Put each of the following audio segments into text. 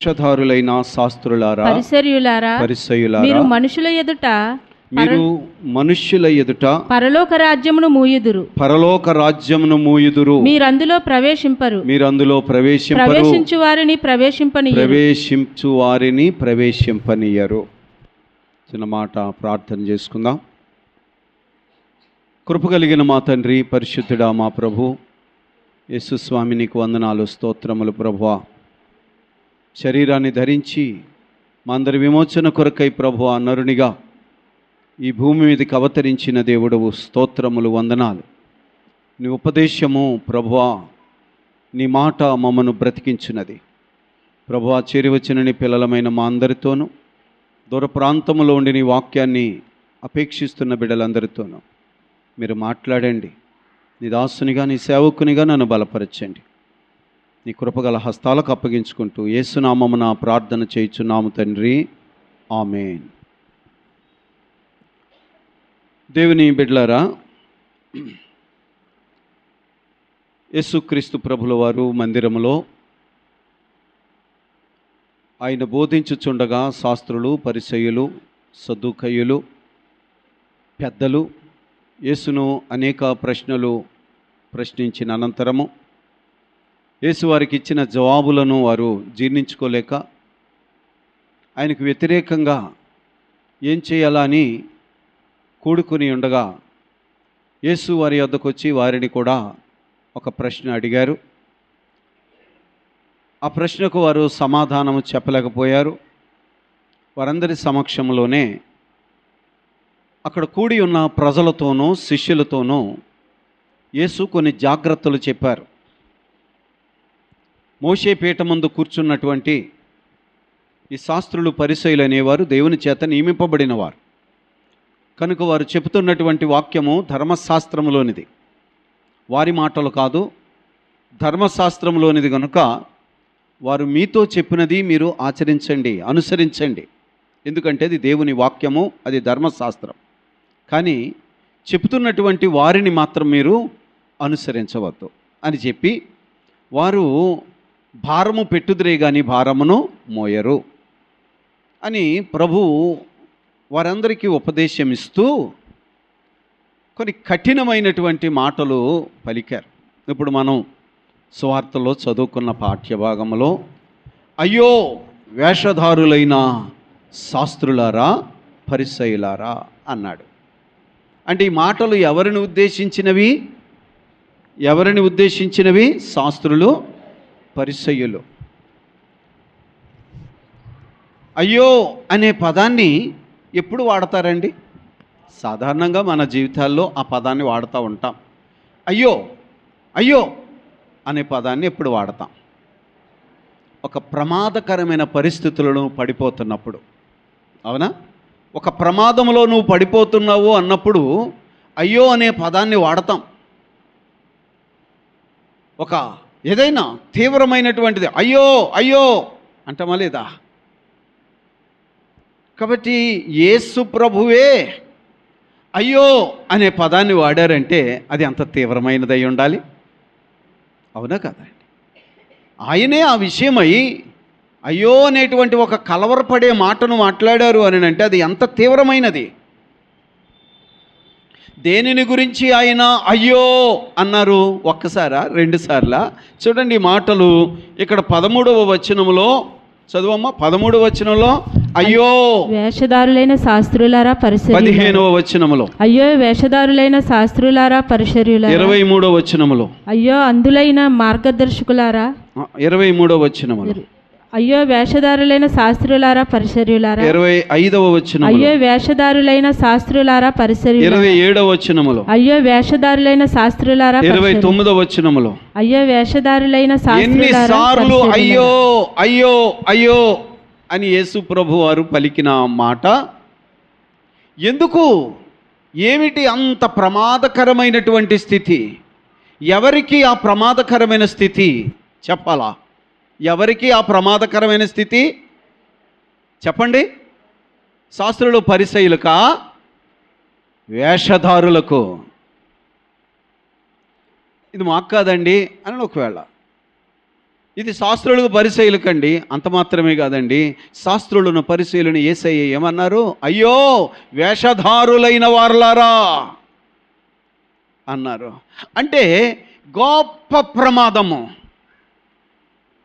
వేషధారులైన శాస్త్రులారా, పరిసయ్యులారా, మీరు మనుషుల ఎదుట పరలోక రాజ్యమును మూయుదురు, మీరందులో ప్రవేశించు వారిని ప్రవేశింపనీయరు. చిన్న మాట ప్రార్థన చేసుకుందాం. కృప కలిగిన మా తండ్రి, పరిశుద్ధుడా మా ప్రభు యేసు స్వామి, నీకు వందనాలు, స్తోత్రములు. ప్రభువా, శరీరాన్ని ధరించి మా అందరి విమోచన కొరకై ప్రభువా నరునిగా ఈ భూమి మీదకి అవతరించిన దేవుడవు, స్తోత్రములు, వందనాలు. నీ ఉపదేశము ప్రభువా, నీ మాట మమ్మను బ్రతికించినది. ప్రభువా, చేరివచ్చిన నీ పిల్లలమైన మా అందరితోనూ, దూర ప్రాంతంలో ఉండి నీ వాక్యాన్ని అపేక్షిస్తున్న బిడ్డలందరితోనూ మీరు మాట్లాడండి. నీ దాసునిగా, నీ సేవకునిగా నన్ను బలపరచండి. నీ కృపగల హస్తాలకు అప్పగించుకుంటూ యేసునామమున ప్రార్థన చేయుచున్నాము తండ్రి, ఆమేన్. దేవుని బిడ్డలారా, యేసుక్రీస్తు ప్రభుల వారు మందిరములో ఆయన బోధించుచుండగా శాస్త్రులు, పరిసయ్యులు, సద్దూకయ్యులు, పెద్దలు యేసును అనేక ప్రశ్నలు ప్రశ్నించిన అనంతరము యేసు వారికి ఇచ్చిన జవాబులను వారు జీర్ణించుకోలేక ఆయనకు వ్యతిరేకంగా ఏం చేయాలా అని కూడుకుని ఉండగా యేసు వారి వద్దకు వచ్చి వారిని కూడా ఒక ప్రశ్న అడిగారు. ఆ ప్రశ్నకు వారు సమాధానం చెప్పలేకపోయారు. వారందరి సమక్షంలోనే అక్కడ కూడి ఉన్న ప్రజలతోనూ శిష్యులతోనూ యేసు కొన్ని జాగ్రత్తలు చెప్పారు. మోషే పీఠ ముందు కూర్చున్నటువంటి ఈ శాస్త్రులు, పరిసయ్యులు అనేవారు దేవుని చేత నియమింపబడినవారు కనుక వారు చెబుతున్నటువంటి వాక్యము ధర్మశాస్త్రములోనిది, వారి మాటలు కాదు, ధర్మశాస్త్రంలోనిది. కనుక వారు మీతో చెప్పినది మీరు ఆచరించండి, అనుసరించండి. ఎందుకంటే అది దేవుని వాక్యము, అది ధర్మశాస్త్రం. కానీ చెబుతున్నటువంటి వారిని మాత్రం మీరు అనుసరించవద్దు అని చెప్పి వారు భారము పెట్టుదురే కానీ భారమును మోయరు అని ప్రభువు వారందరికీ ఉపదేశం ఇస్తూ కొన్ని కఠినమైనటువంటి మాటలు పలికారు. ఇప్పుడు మనం సువార్తలో చదువుకున్న పాఠ్యభాగంలో అయ్యో వేషధారులైన శాస్త్రులారా, పరిసయ్యులారా అన్నాడు. అంటే ఈ మాటలు ఎవరిని ఉద్దేశించినవి? శాస్త్రులు, పరిసయ్యులు. అయ్యో అనే పదాన్ని ఎప్పుడు వాడతారండి? సాధారణంగా మన జీవితాల్లో ఆ పదాన్ని వాడుతూ ఉంటాం. అయ్యో అయ్యో అనే పదాన్ని ఎప్పుడు వాడతాం? ఒక ప్రమాదకరమైన పరిస్థితులను పడిపోతున్నప్పుడు, అవునా? ఒక ప్రమాదంలో నువ్వు పడిపోతున్నావు అన్నప్పుడు అయ్యో అనే పదాన్ని వాడతాం. ఒక ఏదైనా తీవ్రమైనటువంటిది అయ్యో అయ్యో అంటామా లేదా? కాబట్టి యేసు ప్రభువే అయ్యో అనే పదాన్ని వాడారంటే అది అంత తీవ్రమైనది అయి ఉండాలి, అవునా కదా? ఆయనే ఆ విషయమై అయ్యో అనేటువంటి ఒక కలవరపడే మాటను మాట్లాడారు అని అంటే అది ఎంత తీవ్రమైనది. దేనిని గురించి ఆయన అయ్యో అన్నారు? ఒక్కసారా, రెండుసార్లా? చూడండి ఈ మాటలు ఇక్కడ 13వ వచనంలో చదువమ్మా. 13వ వచనంలో అయ్యో వేషధారులైన శాస్త్రులారా, పరిసయ్యులారా. 15వ వచనంలో అయ్యో వేషధారులైన శాస్త్రులారా, పరిసయ్యులారా. 23వ వచనంలో అయ్యో అందులైన మార్గదర్శకులారా. 23వ వచనంలో అయ్యో వేషధారులైన శాస్త్రులారా, పరిసయ్యులారా. 25వ వచనంలో అయ్యో వేషధారులైన శాస్త్రులారా, పరిసయ్యులారా. 27వ వచనంలో అయ్యో వేషధారులైన శాస్త్రులారా. 29వ వచనంలో అయ్యో వేషధారులైన శాస్త్రులారా. ఎన్నిసార్లు అయ్యో అయ్యో అయ్యో అని యేసు ప్రభు వారు పలికిన మాట ఎందుకు? ఏమిటి అంత ప్రమాదకరమైనటువంటి స్థితి? ఎవరికి ఆ ప్రమాదకరమైన స్థితి చెప్పాలా? ఎవరికి ఆ ప్రమాదకరమైన స్థితి చెప్పండి? శాస్త్రులు, పరిసయ్యులకా? వేషధారులకు. ఇది మాకు కాదండి అని ఒకవేళ ఇది శాస్త్రులకు పరిశీలకండి, అంత మాత్రమే కాదండి. శాస్త్రులను పరిశీలన యేసయ్య ఏమన్నారు? అయ్యో వేషధారులైన వారలారా అన్నారు. అంటే గొప్ప ప్రమాదము,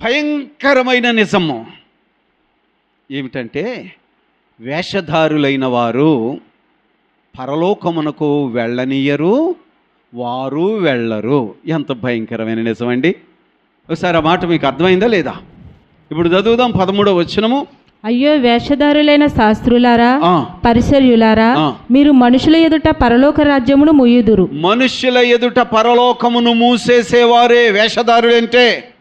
భయంకరమైన నిజము ఏమిటంటే వేషధారులైన వారు పరలోకమునకు వెళ్ళనీయరు, వారు వెళ్ళరు. ఎంత భయంకరమైన నిజమండి. ఒకసారి ఆ మాట మీకు అర్థమైందా లేదా? ఇప్పుడు చదువుదాం 13వ వచనము. అయ్యో వేషధారులైన శాస్త్రులారా, ఆ. పరిసర్యులారా, ఆ. మీరు మనుషుల ఎదుట పరలోక రాజ్యమును ముయ్యుదురు. మనుష్యుల ఎదుట పరలోకమును మూసేసేవారే వేషధారులంటే.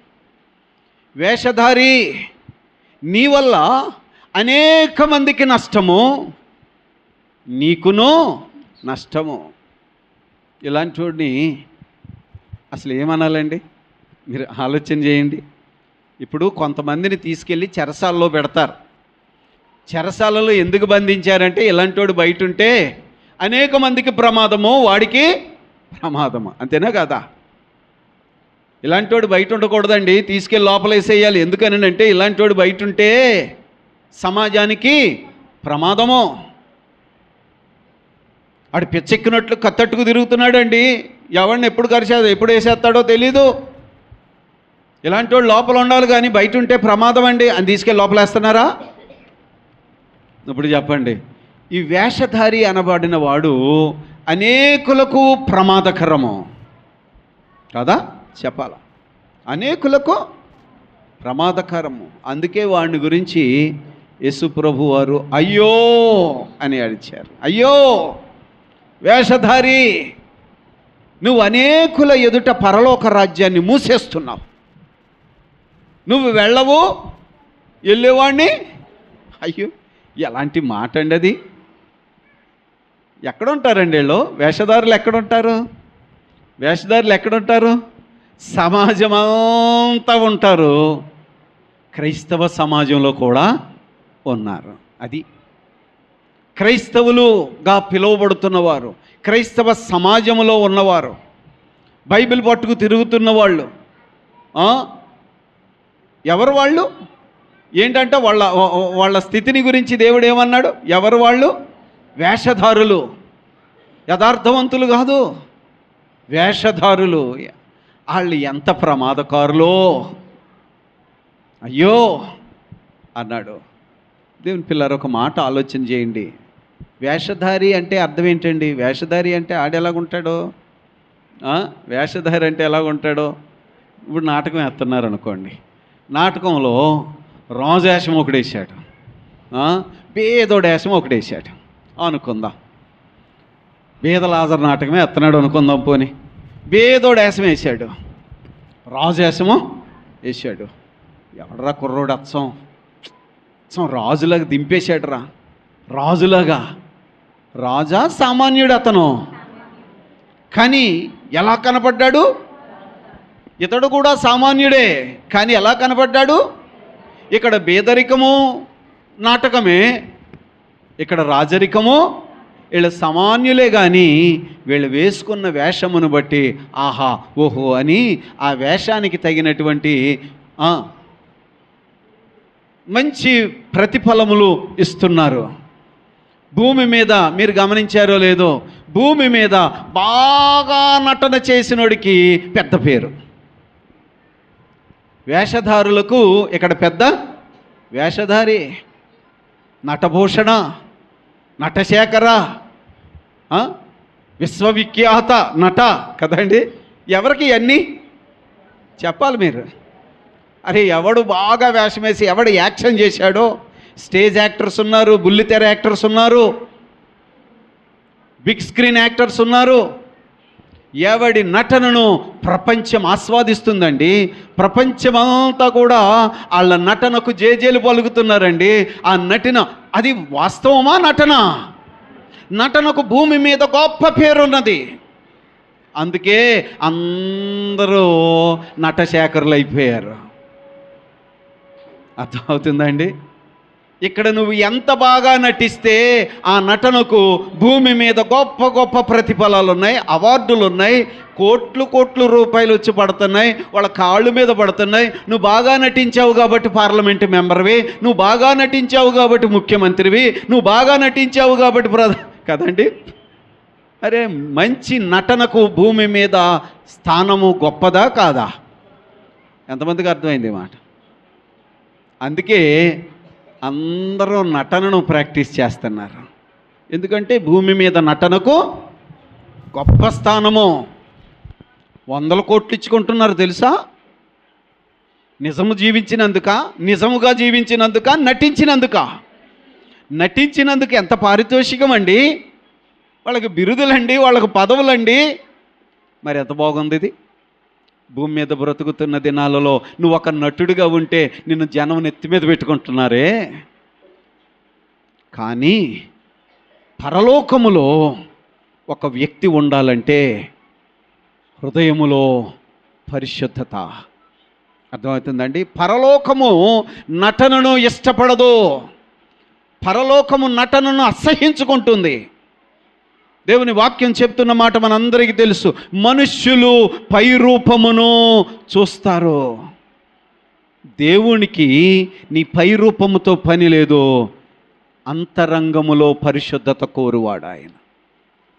వేషధారి, నీ వల్ల అనేక మందికి నష్టము, నీకును నష్టము. ఇలాంటి వాడిని అసలు ఏమనాలండి? మీరు ఆలోచన చేయండి. ఇప్పుడు కొంతమందిని తీసుకెళ్ళి చెరసాలలో పెడతారు. చెరసాలలో ఎందుకు బంధించారంటే ఇలాంటి వాడు బయట ఉంటే అనేక మందికి ప్రమాదము, వాడికి ప్రమాదము. అంతేనా కదా? ఇలాంటి వాడు బయట ఉండకూడదండి, తీసుకెళ్ళి లోపలేసేయాలి. ఎందుకని అంటే ఇలాంటి వాడు బయట ఉంటే సమాజానికి ప్రమాదము. వాడు పిచ్చెక్కినట్లు కత్తట్టుకు తిరుగుతున్నాడండి. ఎవరిని ఎప్పుడు వేసేస్తాడో తెలీదు. ఇలాంటి వాడు లోపల ఉండాలి, కానీ బయట ఉంటే ప్రమాదం అండి. అని తీసుకెళ్ళి లోపలేస్తున్నారా? ఇప్పుడు చెప్పండి, ఈ వేషధారి అనబడిన వాడు అనేకులకు ప్రమాదకరము కదా? చెప్పాలా? అనేకులకు ప్రమాదకరము. అందుకే వాడిని గురించి యేసు ప్రభు వారు అయ్యో అని అడిచారు. అయ్యో వేషధారి, నువ్వు అనేకుల ఎదుట పరలోక రాజ్యాన్ని మూసేస్తున్నావు. నువ్వు వెళ్ళవు, వెళ్ళేవాడిని. అయ్యో ఎలాంటి మాట అండి అది. ఎక్కడుంటారండి వీళ్ళు? వేషధారులు ఎక్కడుంటారు? వేషధారులు ఎక్కడుంటారు? సమాజమంతా ఉంటారు. క్రైస్తవ సమాజంలో కూడా ఉన్నారు. అది క్రైస్తవులుగా పిలువబడుతున్నవారు, క్రైస్తవ సమాజంలో ఉన్నవారు, బైబిల్ పట్టుకు తిరుగుతున్న వాళ్ళు. ఎవరు వాళ్ళు? ఏంటంటే వాళ్ళ స్థితిని గురించి దేవుడు ఏమన్నాడు? ఎవరు వాళ్ళు? వేషధారులు, యథార్థవంతులు కాదు, వేషధారులు. వాళ్ళు ఎంత ప్రమాదకారులో అయ్యో అన్నాడు. దేవుని పిల్లలు ఒక మాట ఆలోచన చేయండి. వేషధారి అంటే అర్థం ఏంటండి? వేషధారి అంటే ఆడెలాగుంటాడో, వేషధారి అంటే ఎలాగుంటాడో. ఇప్పుడు నాటకం వేస్తున్నారు అనుకోండి, నాటకంలో రాజేషం ఒకడేసాడు, పేదోడేషం ఒకడేసాడు అనుకుందాం. బేదలాజర్ నాటకమే ఎత్తనాడు అనుకుందాం. పోని బేదోడేషం వేసాడు, రాజేషము వేసాడు. ఎవడరా కుర్రోడు అచ్చం రాజులాగా దింపేశాడు రా. రాజులాగా. రాజా సామాన్యుడు అతను, కానీ ఎలా కనపడ్డాడు? ఇతడు కూడా సామాన్యుడే, కానీ ఎలా కనపడ్డాడు? ఇక్కడ బేదరికము నాటకమే, ఇక్కడ రాజరికము. వీళ్ళు సామాన్యులే, కానీ వీళ్ళు వేసుకున్న వేషమును బట్టి ఆహా ఓహో అని ఆ వేషానికి తగినటువంటి మంచి ప్రతిఫలములు ఇస్తున్నారు. భూమి మీద మీరు గమనించారో లేదో, భూమి మీద బాగా నటన చేసినోడికి పెద్ద పేరు. వేషధారులకు ఇక్కడ పెద్ద వేషధారి, నటభూషణ, నటశేఖర, విశ్వవిఖ్యాత నట కదండి. ఎవరికి అన్నీ చెప్పాలి మీరు? అరే ఎవడు బాగా వేషం వేసి ఎవడు యాక్షన్ చేశాడో, స్టేజ్ యాక్టర్స్ ఉన్నారు, బుల్లితెర యాక్టర్స్ ఉన్నారు, బిగ్ స్క్రీన్ యాక్టర్స్ ఉన్నారు. ఎవడి నటనను ప్రపంచం ఆస్వాదిస్తుందండి. ప్రపంచమంతా కూడా వాళ్ళ నటనకు జేజేలు పలుకుతున్నారండి. ఆ నటన అది వాస్తవమా? నటనకు భూమి మీద గొప్ప పేరున్నది. అందుకే అందరూ నటశేఖరులు అయిపోయారు. అర్థమవుతుందండి? ఇక్కడ నువ్వు ఎంత బాగా నటిస్తే ఆ నటనకు భూమి మీద గొప్ప గొప్ప ప్రతిఫలాలు ఉన్నాయి, అవార్డులు ఉన్నాయి, కోట్లు కోట్లు రూపాయలు వచ్చి పడుతున్నాయి, వాళ్ళ కాళ్ళు మీద పడుతున్నాయి. నువ్వు బాగా నటించావు కాబట్టి పార్లమెంటు మెంబర్వి, నువ్వు బాగా నటించావు కాబట్టి ముఖ్యమంత్రివి, నువ్వు బాగా నటించావు కాబట్టి కదండి. అరే, మంచి నటనకు భూమి మీద స్థానము గొప్పదా కాదా? ఎంతమందికి అర్థమైంది మాట? అందుకే అందరూ నటనను ప్రాక్టీస్ చేస్తున్నారు. ఎందుకంటే భూమి మీద నటనకు గొప్ప స్థానము. 100 కోట్లు ఇచ్చుకుంటున్నారు తెలుసా? నిజము జీవించినందుక, నిజముగా జీవించినందుక, నటించినందుకు ఎంత పారితోషికం అండి! వాళ్ళకి బిరుదులండి, వాళ్ళకు పదవులండి. మరి ఎంత బాగుంది ఇది! భూమి మీద బ్రతుకుతున్న దినాలలో నువ్వు ఒక నటుడిగా ఉంటే నిన్ను జనం నెత్తి మీద పెట్టుకుంటున్నారే. కానీ పరలోకములో ఒక వ్యక్తి ఉండాలంటే హృదయములో పరిశుద్ధత. అర్థమవుతుందండి? పరలోకము నటనను ఇష్టపడదు, పరలోకము నటనను అసహ్యించుకుంటుంది. దేవుని వాక్యం చెప్తున్న మాట మనందరికీ తెలుసు. మనుష్యులు పై రూపమును చూస్తారు. దేవునికి నీ పై రూపముతో పని లేదు, అంతరంగములో పరిశుద్ధత కోరువాడు ఆయన.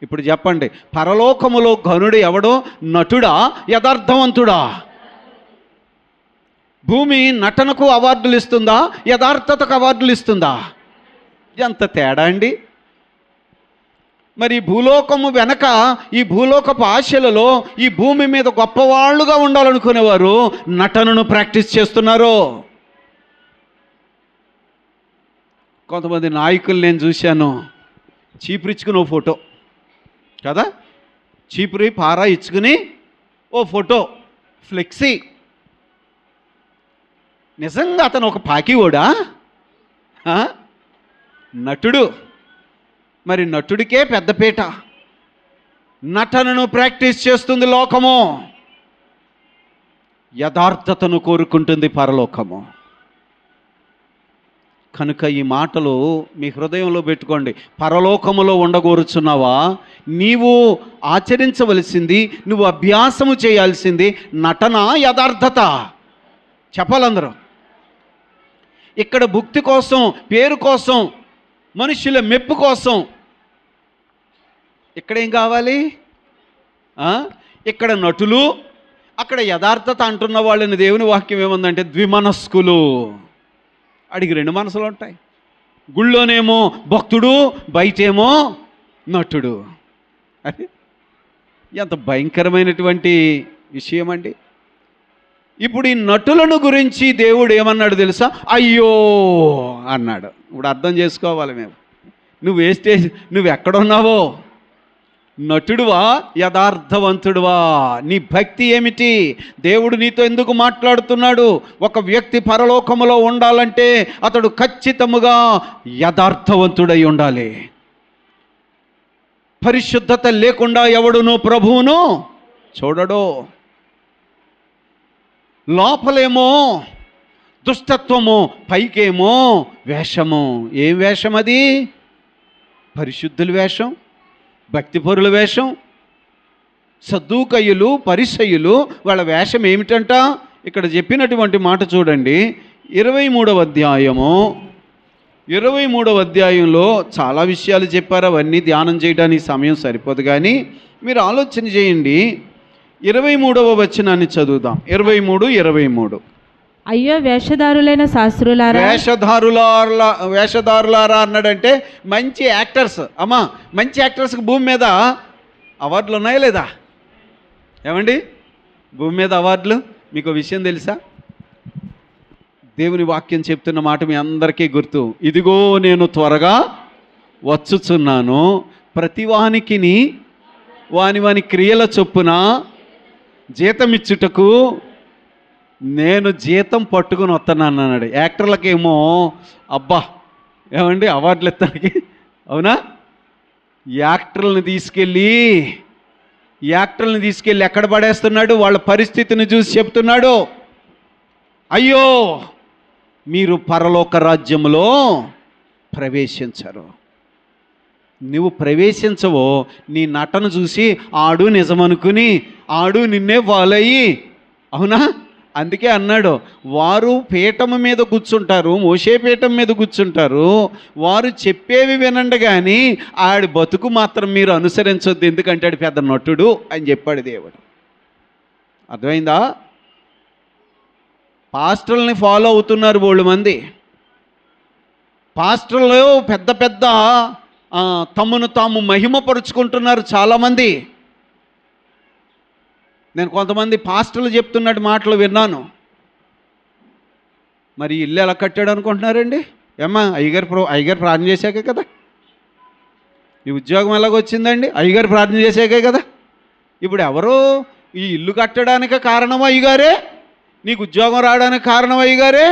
ఇప్పుడు చెప్పండి, పరలోకములో ఘనుడు ఎవడో? నటుడా, యథార్థవంతుడా? భూమి నటనకు అవార్డులు ఇస్తుందా, యథార్థతకు అవార్డులు ఇస్తుందా? ఎంత తేడా అండి! మరి భూలోకము వెనక, ఈ భూలోకపు ఆశలలో ఈ భూమి మీద గొప్పవాళ్ళుగా ఉండాలనుకునేవారు నటనను ప్రాక్టీస్ చేస్తున్నారు. కొంతమంది నాయకులు నేను చూశాను, చీపురు ఇచ్చుకుని ఓ ఫోటో కదా, చీపురి పారా ఇచ్చుకుని ఓ ఫోటో, ఫ్లెక్సీ. నిజంగా అతను ఒక పాకివోడా? నటుడు. మరి నటుడికే పెద్దపీట. నటనను ప్రాక్టీస్ చేస్తుంది లోకము, యథార్థతను కోరుకుంటుంది పరలోకము. కనుక ఈ మాటలు మీ హృదయంలో పెట్టుకోండి. పరలోకములో ఉండగోరుచున్నావా? నీవు ఆచరించవలసింది, నువ్వు అభ్యాసము చేయాల్సింది నటన, యథార్థత. చెప్పాలందరూ. ఇక్కడ భుక్తి కోసం, పేరు కోసం, మనుషుల మెప్పు కోసం ఇక్కడేం కావాలి? ఇక్కడ నటులు, అక్కడ యథార్థత అంటున్న వాళ్ళని దేవుని వాక్యం ఏముందంటే ద్విమనస్కులు. అడిగి 2 మనసులు ఉంటాయి. గుళ్ళోనేమో భక్తుడు, బయటేమో నటుడు. అది ఎంత భయంకరమైనటువంటి విషయం అండి. ఇప్పుడు ఈ నటులను గురించి దేవుడు ఏమన్నాడు తెలుసా? అయ్యో అన్నాడు. ఇప్పుడు అర్థం చేసుకోవాలి మేము. నువ్వు ఏ స్టేజ్, నువ్వు ఎక్కడున్నావో, నటుడువా, యథార్థవంతుడువా? నీ భక్తి ఏమిటి? దేవుడు నీతో ఎందుకు మాట్లాడుతున్నాడు? ఒక వ్యక్తి పరలోకములో ఉండాలంటే అతడు ఖచ్చితముగా యథార్థవంతుడై ఉండాలి. పరిశుద్ధత లేకుండా ఎవడును ప్రభువును చూడడు. లోపలేమో దుష్టత్వము, పైకేమో వేషము. ఏం వేషం అది? పరిశుద్ధుల వేషం, భక్తిపరుల వేషం. సద్దూకయ్యులు, పరిసయ్యులు వాళ్ళ వేషం ఏమిటంట? ఇక్కడ చెప్పినటువంటి మాట చూడండి. 23వ అధ్యాయము, 23వ అధ్యాయంలో చాలా విషయాలు చెప్పారు. అవన్నీ ధ్యానం చేయడానికి సమయం సరిపోదు, కానీ మీరు ఆలోచన చేయండి. 23వ వచనాన్ని చదువుదాం. 23:23. అయ్యో వేషధారులైన శాస్త్రులారా, వేషధారులారా అన్నాడంటే మంచి యాక్టర్స్. అమ్మా, మంచి యాక్టర్స్కి భూమి మీద అవార్డులు ఉన్నాయా లేదా? ఏమండి, భూమి మీద అవార్డులు? మీకు విషయం తెలుసా? దేవుని వాక్యం చెప్తున్న మాట మీ అందరికీ గుర్తు. ఇదిగో నేను త్వరగా వచ్చుచున్నాను, ప్రతివానికి వాని క్రియల చొప్పున జీతమిచ్చుటకు నేను జీతం పట్టుకుని వస్తున్నాను అన్నాడు. యాక్టర్లకేమో అబ్బా ఏమండి అవార్డులు ఇస్తానికి, అవునా? యాక్టర్లను తీసుకెళ్ళి ఎక్కడ పడేస్తున్నాడు? వాళ్ళ పరిస్థితిని చూసి చెప్తున్నాడు, అయ్యో మీరు పరలోక రాజ్యములో ప్రవేశించరు. నువ్వు ప్రవేశించవో, నీ నటన చూసి ఆడు నిజమనుకుని ఆడు నిన్నే ఫాలో అయ్యి, అవునా? అందుకే అన్నాడు, వారు పీఠము మీద కూర్చుంటారు, మోషే పీఠం మీద కూర్చుంటారు, వారు చెప్పేవి వినండి కానీ ఆడి బతుకు మాత్రం మీరు అనుసరించొద్దు, ఎందుకంటే ఆడు పెద్ద నటుడు అని చెప్పాడు దేవుడు. అర్థమైందా? పాస్టర్లని ఫాలో అవుతున్నారు బోళ్ళు మంది. పాస్టర్లు పెద్ద పెద్ద తమను తాము మహిమపరుచుకుంటున్నారు చాలామంది. నేను కొంతమంది పాస్టర్లు చెప్తున్నట్టు మాటలు విన్నాను. మరి ఇల్లు ఎలా కట్టాడు అనుకుంటున్నారండి? ఏమ్మా, అయ్యగారు ప్రార్థన చేశాకే కదా ఈ ఉద్యోగం ఎలాగొచ్చిందండి? అయ్యగారు ప్రార్థన చేశాకే కదా. ఇప్పుడు ఎవరు ఈ ఇల్లు కట్టడానికి కారణం అయ్యగారే, నీకు ఉద్యోగం రావడానికి కారణం అయ్యగారే,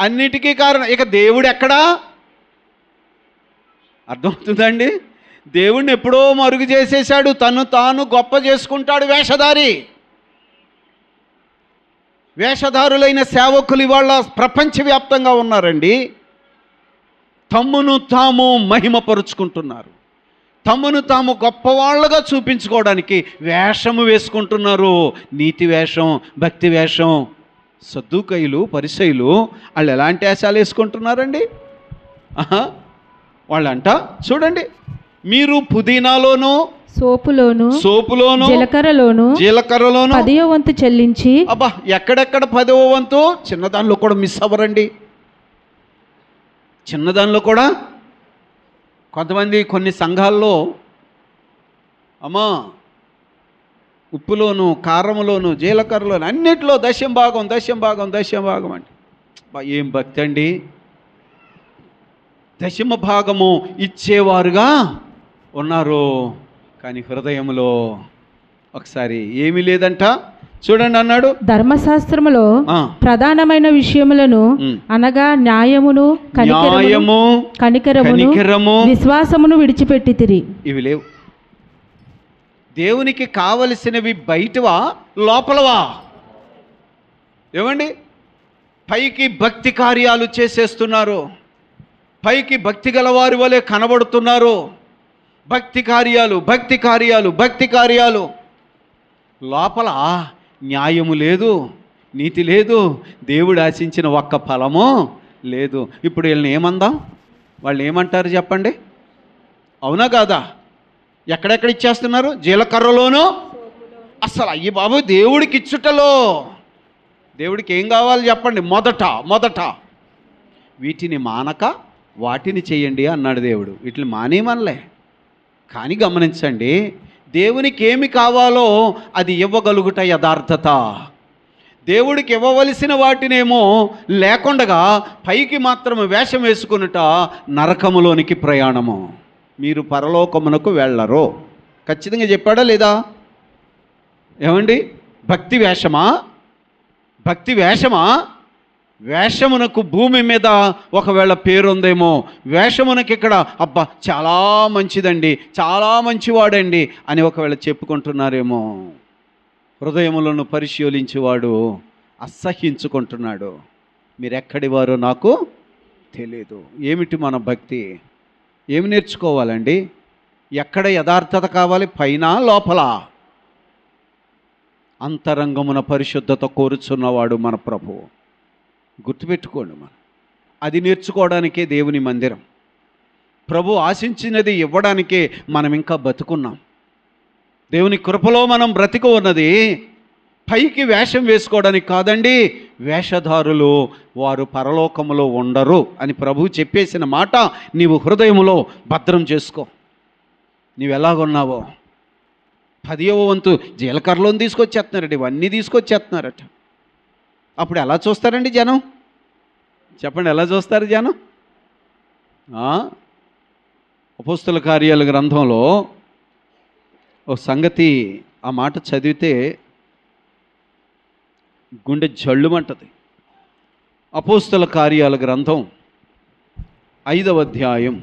అన్నిటికీ కారణం. ఇక దేవుడు ఎక్కడా? అర్థమవుతుందండి? దేవుణ్ణి ఎప్పుడో మరుగు చేసేశాడు, తను తాను గొప్ప చేసుకుంటాడు వేషధారి. వేషధారులైన సేవకులు ఇవాళ ప్రపంచవ్యాప్తంగా ఉన్నారండి. తమ్మును తాము మహిమపరుచుకుంటున్నారు, తమను తాము గొప్పవాళ్ళగా చూపించుకోవడానికి వేషము వేసుకుంటున్నారు. నీతి వేషం, భక్తి వేషం. సద్దూకయ్యులు, పరిసయ్యులు వాళ్ళు ఎలాంటి వేషాలు వేసుకుంటున్నారండి? వాళ్ళంట చూడండి, మీరు పుదీనాలోను సోపులోను జీలకర్రలోను 10వ వంతు చెల్లించి, అబ్బా ఎక్కడెక్కడ 10వ వంతు, చిన్నదానిలో కూడా మిస్ అవ్వరండి. చిన్నదానిలో కూడా కొంతమంది కొన్ని సంఘాల్లో అమ్మా ఉప్పులోను, కారములోను, జీలకర్రలోను అన్నిట్లో దశం భాగం అంటే ఏం భక్తి అండి! దశమ భాగము ఇచ్చేవారుగా ఉన్నారు, కానీ హృదయంలో ఒకసారి ఏమీ లేదంట. చూడండి అన్నాడు, ధర్మశాస్త్రములో ప్రధానమైన విషయములను అనగా న్యాయమును, కనికరము, విశ్వాసమును విడిచిపెట్టితిరి. ఇవి లేవు. దేవునికి కావలసినవి బయటవా లోపలవా? ఏమండి, పైకి భక్తి కార్యాలు చేసేస్తున్నారు, పైకి భక్తి గలవారి వలె కనబడుతున్నారు. భక్తి కార్యాలు లోపల న్యాయము లేదు, నీతి లేదు, దేవుడు ఆశించిన ఒక్క ఫలము లేదు. ఇప్పుడు వీళ్ళని ఏమందాం? వాళ్ళు ఏమంటారు చెప్పండి? అవునా కాదా? ఎక్కడెక్కడ ఇచ్చేస్తున్నారు? జీలకర్రలోనూ. అసలు అయ్యి బాబు, దేవుడికి ఇచ్చుటలో దేవుడికి ఏం కావాలి చెప్పండి? మొదట వీటిని మానక వాటిని చేయండి అన్నాడు దేవుడు. వీటిని మానేమనలే. కానీ గమనించండి, దేవునికి ఏమి కావాలో అది ఇవ్వగలుగుట యథార్థత. దేవుడికి ఇవ్వవలసిన వాటినేమో లేకుండగా పైకి మాత్రం వేషం వేసుకునుట నరకములోనికి ప్రయాణము. మీరు పరలోకమునకు వెళ్ళరు. ఖచ్చితంగా చెప్పాడా లేదా? ఏమండి, భక్తి వేషమా? వేషమునకు భూమి మీద ఒకవేళ పేరుందేమో, వేషమునకి ఇక్కడ అబ్బా చాలా మంచిదండి, చాలా మంచివాడండి అని ఒకవేళ చెప్పుకుంటున్నారేమో. హృదయములను పరిశీలించేవాడు అసహ్యించుకుంటున్నాడు. మీరెక్కడి వారో నాకు తెలియదు. ఏమిటి మన భక్తి? ఏమి నేర్చుకోవాలండి? ఎక్కడ యథార్థత కావాలి? పైన లోపల? అంతరంగమున పరిశుద్ధత కోరుచున్నవాడు మన ప్రభువు. గుర్తుపెట్టుకోండి, అది నేర్చుకోవడానికే దేవుని మందిరం. ప్రభు ఆశించినది ఇవ్వడానికే మనం ఇంకా బతుకున్నాం. దేవుని కృపలో మనం బ్రతికి ఉన్నది పైకి వేషం వేసుకోవడానికి కాదండి. వేషధారులు వారు పరలోకములో ఉండరు అని ప్రభు చెప్పేసిన మాట నీవు హృదయములో భద్రం చేసుకో. నీవు ఎలాగున్నావో. 10వ వంతు జీలకర్రలోని తీసుకొచ్చేస్తున్నారట, ఇవన్నీ తీసుకొచ్చేస్తున్నారట. అప్పుడు ఎలా చూస్తారండి జనం? చెప్పండి, ఎలా చూస్తారు జనం? అపోస్తల కార్యాల గ్రంథంలో ఒక సంగతి, ఆ మాట చదివితే గుండె జల్లుమంటది. అపోస్తల కార్యాల గ్రంథం 5వ అధ్యాయం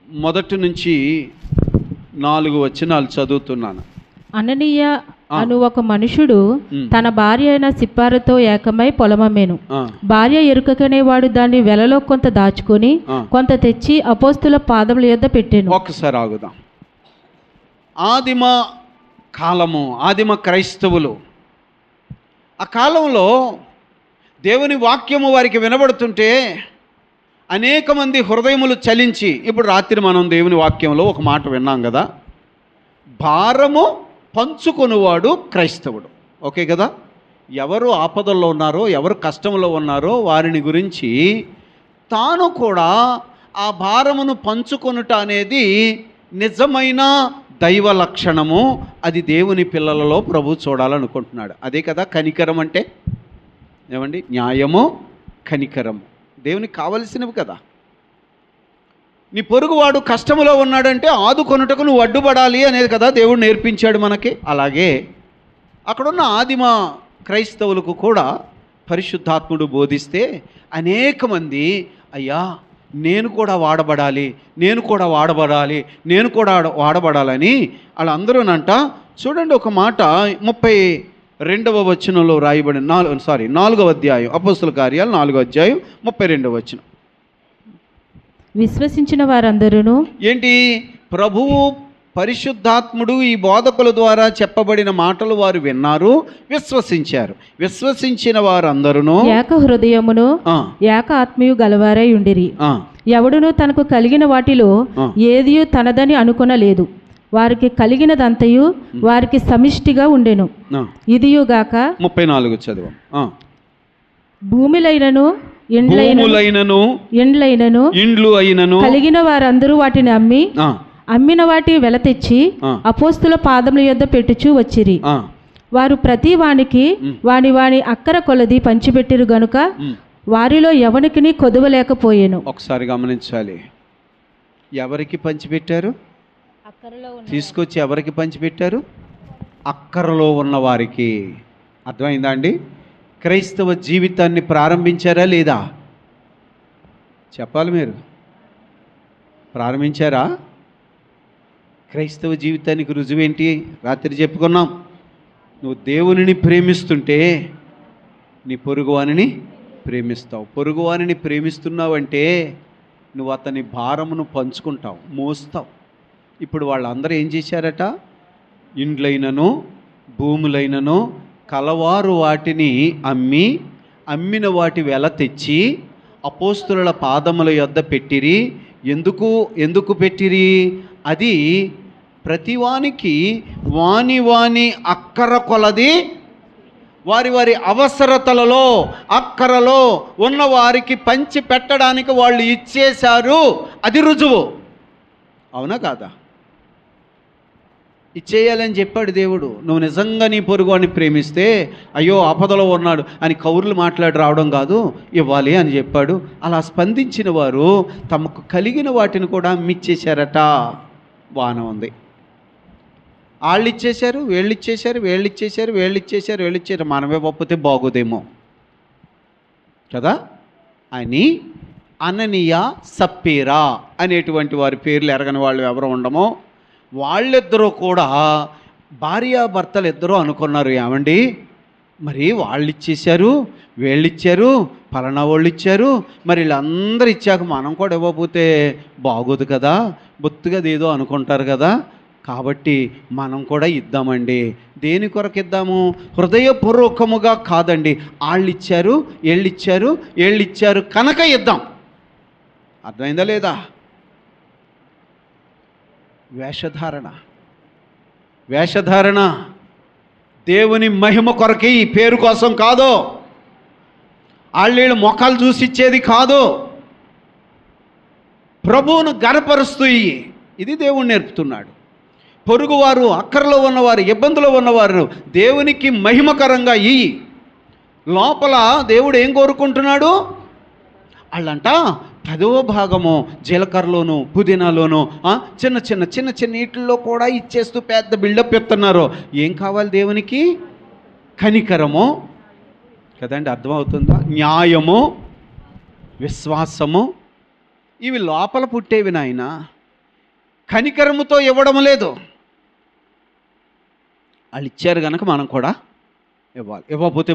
మొదటి నుంచి 4 వచనాలు చదువుతున్నాను. అను ఒక మనుషుడు తన భార్య అయిన సిప్పారుతో ఏకమై పొలమమ్మేను. భార్య ఎరుకకనే వాడు దాన్ని వెలలో కొంత దాచుకొని కొంత తెచ్చి అపోస్తుల పాదముల యొద్ద పెట్టాను. ఒక్కసారి ఆగుదాం. ఆదిమ కాలము, ఆదిమ క్రైస్తవులు, ఆ కాలంలో దేవుని వాక్యము వారికి వినబడుతుంటే అనేక మంది హృదయములు చలించి, ఇప్పుడు రాత్రి మనం దేవుని వాక్యంలో ఒక మాట విన్నాం కదా, భారము పంచుకొనువాడు క్రైస్తవుడు. ఓకే కదా? ఎవరు ఆపదల్లో ఉన్నారో, ఎవరు కష్టంలో ఉన్నారో వారిని గురించి తాను కూడా ఆ భారమును పంచుకొనుట అనేది నిజమైన దైవ లక్షణము. అది దేవుని పిల్లలలో ప్రభు చూడాలనుకుంటున్నాడు. అదే కదా కనికరం అంటే. ఏమండి? న్యాయము, కనికరము దేవునికి కావలసినవి కదా. నీ పొరుగువాడు కష్టములో ఉన్నాడంటే ఆదుకొనుటకు నువ్వు అడ్డుపడాలి అనేది కదా దేవుడు నేర్పించాడు మనకి. అలాగే అక్కడున్న ఆదిమ క్రైస్తవులకు కూడా పరిశుద్ధాత్ముడు బోధిస్తే అనేక మంది, అయ్యా నేను కూడా వాడబడాలి, నేను కూడా వాడబడాలి, నేను కూడా వాడబడాలని వాళ్ళందరూనంట. చూడండి ఒక మాట 32వ వచనంలో రాయబడిన 4వ అధ్యాయం, అపోస్తుల కార్యాలు 4వ అధ్యాయం 32వ వచనం. విశ్వసించిన వారందరూ ఏంటి? ప్రభువు పరిశుద్ధాత్ముడు ఈ బోధకుల ద్వారా చెప్పబడిన మాటలు వారు విన్నారు, విశ్వసించారు. విశ్వసించిన వారందరూ ఏక హృదయమును ఏక ఆత్మయు గలవారై ఉండిరి. ఎవడును తనకు కలిగిన వాటిలో ఏదియు తనదని అనుకొనలేదు. వారికి కలిగినదంతయు వారికి సమిష్టిగా ఉండెను. ఇదియుగాక 34 చదువు. భూమిలైనను ఇండ్లు అయినను కలిగిన వారందరూ వాటిని అమ్మిన వాటి వెల తెచ్చి అపోస్తుల పాదముల యొద్ద పెట్టుచూ వచ్చిరి. వారు ప్రతి వానికి వాని అక్కర కొలది పంచిపెట్టిరు గనుక వారిలో ఎవరికి కొదవలేకపోయేను. ఒకసారి గమనించాలి. ఎవరికి పంచిపెట్టారు? తీసుకొచ్చి ఎవరికి పంచిపెట్టారు? అక్కరలో ఉన్న వారికి. అర్థమైందా అండి? క్రైస్తవ జీవితాన్ని ప్రారంభించారా లేదా? చెప్పాలి. మీరు ప్రారంభించారా? క్రైస్తవ జీవితానికి రుజువేంటి? రాత్రి చెప్పుకున్నాం. నువ్వు దేవునిని ప్రేమిస్తుంటే నీ పొరుగువానిని ప్రేమిస్తావు. పొరుగువానిని ప్రేమిస్తున్నావంటే నువ్వు అతని భారమును పంచుకుంటావు, మోస్తావు. ఇప్పుడు వాళ్ళందరూ ఏం చేశారట? ఇండ్లైనను భూములైనను కలవారు వాటిని అమ్మిన వాటి వెల తెచ్చి అపోస్తుల పాదముల యొద్ద పెట్టిరి. ఎందుకు పెట్టిరి? అది ప్రతివానికి వాని అక్కర కొలది, వారి అవసరతలలో అక్కరలో ఉన్న వారికి పంచి పెట్టడానికి వాళ్ళు ఇచ్చేశారు. అది రుజువు. అవునా కాదా? ఇచ్చేయాలని చెప్పాడు దేవుడు. నువ్వు నిజంగా నీ పొరుగువాడిని ప్రేమిస్తే, అయ్యో ఆపదలో ఉన్నాడు అని కౌరులు మాట్లాడి రావడం కాదు, ఇవ్వాలి అని చెప్పాడు. అలా స్పందించిన వారు తమకు కలిగిన వాటిని కూడా అమ్మిచ్చేశారట. బాగానే ఉంది. వాళ్ళు ఇచ్చేశారు, వీళ్ళు ఇచ్చేశారు. మనమే పప్పితే బాగోదేమో కదా అని అననీయ సప్పీరా అనేటువంటి వారి పేర్లు ఎరగని వాళ్ళు ఎవరు ఉండమో వాళ్ళిద్దరూ కూడా భార్యాభర్తలు ఇద్దరూ అనుకున్నారు, ఏమండి మరి వాళ్ళు ఇచ్చేశారు, వీళ్ళు ఇచ్చారు, పలానా వాళ్ళు ఇచ్చారు, మరి వీళ్ళందరూ ఇచ్చాక మనం కూడా ఇవ్వకపోతే బాగోదు కదా, బొత్తుగా ఏదో అనుకుంటారు కదా, కాబట్టి మనం కూడా ఇద్దామండి. దేని కొరకు ఇద్దాము? హృదయపూర్వకముగా కాదండి. వాళ్ళు ఇచ్చారు, వీళ్ళు ఇచ్చారు కనుక ఇద్దాం. అర్థమైందా లేదా? వేషధారణ దేవుని మహిమ కొరకే, ఈ పేరు కోసం కాదు, వాళ్ళ మొఖాలు చూసి ఇచ్చేది కాదు, ప్రభువును గనపరుస్తూ ఇది దేవుడు నేర్పుతున్నాడు. పొరుగువారు, అక్కరలో ఉన్నవారు, ఇబ్బందులో ఉన్నవారు దేవునికి మహిమకరంగా లోపల దేవుడు ఏం కోరుకుంటున్నాడు? వాళ్ళంట 10వ భాగము జీలకర్రలోను పుదీనాలోను చిన్న చిన్న వీటిల్లో కూడా ఇచ్చేస్తూ పెద్ద బిల్డప్ ఇస్తున్నారు. ఏం కావాలి దేవునికి? కనికరము కదండి. అర్థమవుతుందా? న్యాయము, విశ్వాసము, ఇవి లోపల పుట్టేవి నాయన. కనికరముతో ఇవ్వడం లేదు. వాళ్ళు ఇచ్చారు కనుక మనం కూడా ఇవ్వాలి. ఇవ్వకపోతే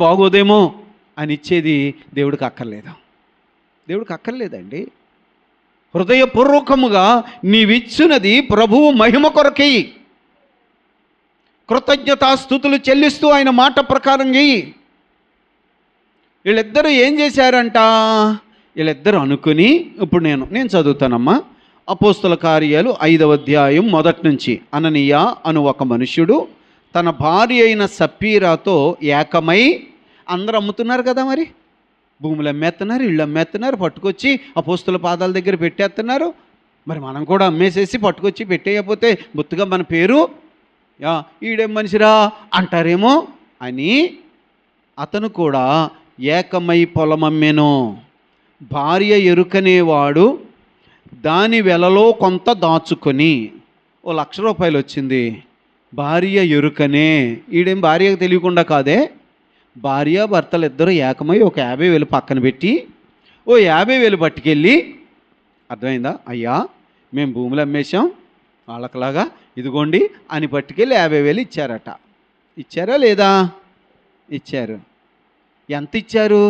బాగోదేమో అని ఇచ్చేది దేవుడికి అక్కర్లేదండి. హృదయపూర్వకముగా నీవిచ్చినది ప్రభువు మహిమ కొరకై కృతజ్ఞతాస్తుతులు చెల్లిస్తూ ఆయన మాట ప్రకారం చెయ్యి. వీళ్ళిద్దరూ ఏం చేశారంట? వీళ్ళిద్దరూ అనుకుని, ఇప్పుడు నేను చదువుతానమ్మా. అపోస్తుల కార్యాలు 5వ అధ్యాయం మొదటి నుంచి. అననీయ అను ఒక మనుష్యుడు తన భార్య అయిన సప్పీరాతో ఏకమై, అందరూ అమ్ముతున్నారు కదా, మరి భూములు అమ్మేస్తున్నారు, ఇళ్ళు అమ్మేస్తున్నారు, పట్టుకొచ్చి అపోస్తుల పాదాల దగ్గర పెట్టేస్తున్నారు. మరి మనం కూడా అమ్మేసేసి పట్టుకొచ్చి పెట్టేయకపోతే బొత్తుగా మన పేరు ఈడేం మనిషిరా అంటారేమో అని అతను కూడా ఏకమై పొలమమ్మెను. భార్య ఎరుకనేవాడు దాని వెలలో కొంత దాచుకొని, 1,00,000 రూపాయలు వచ్చింది. భార్య ఎరుకనే, ఈడేం భార్యకు తెలియకుండా కాదే, భార్య భర్తలు ఇద్దరు ఏకమై ఒక 50,000 పక్కన పెట్టి 50,000 పట్టుకెళ్ళి, అర్థమైందా, అయ్యా మేము భూములు అమ్మేశాం వాళ్ళకలాగా, ఇదిగోండి అని పట్టుకెళ్ళి 50,000 ఇచ్చారట. ఇచ్చారా లేదా? ఇచ్చారు. ఎంత ఇచ్చారు?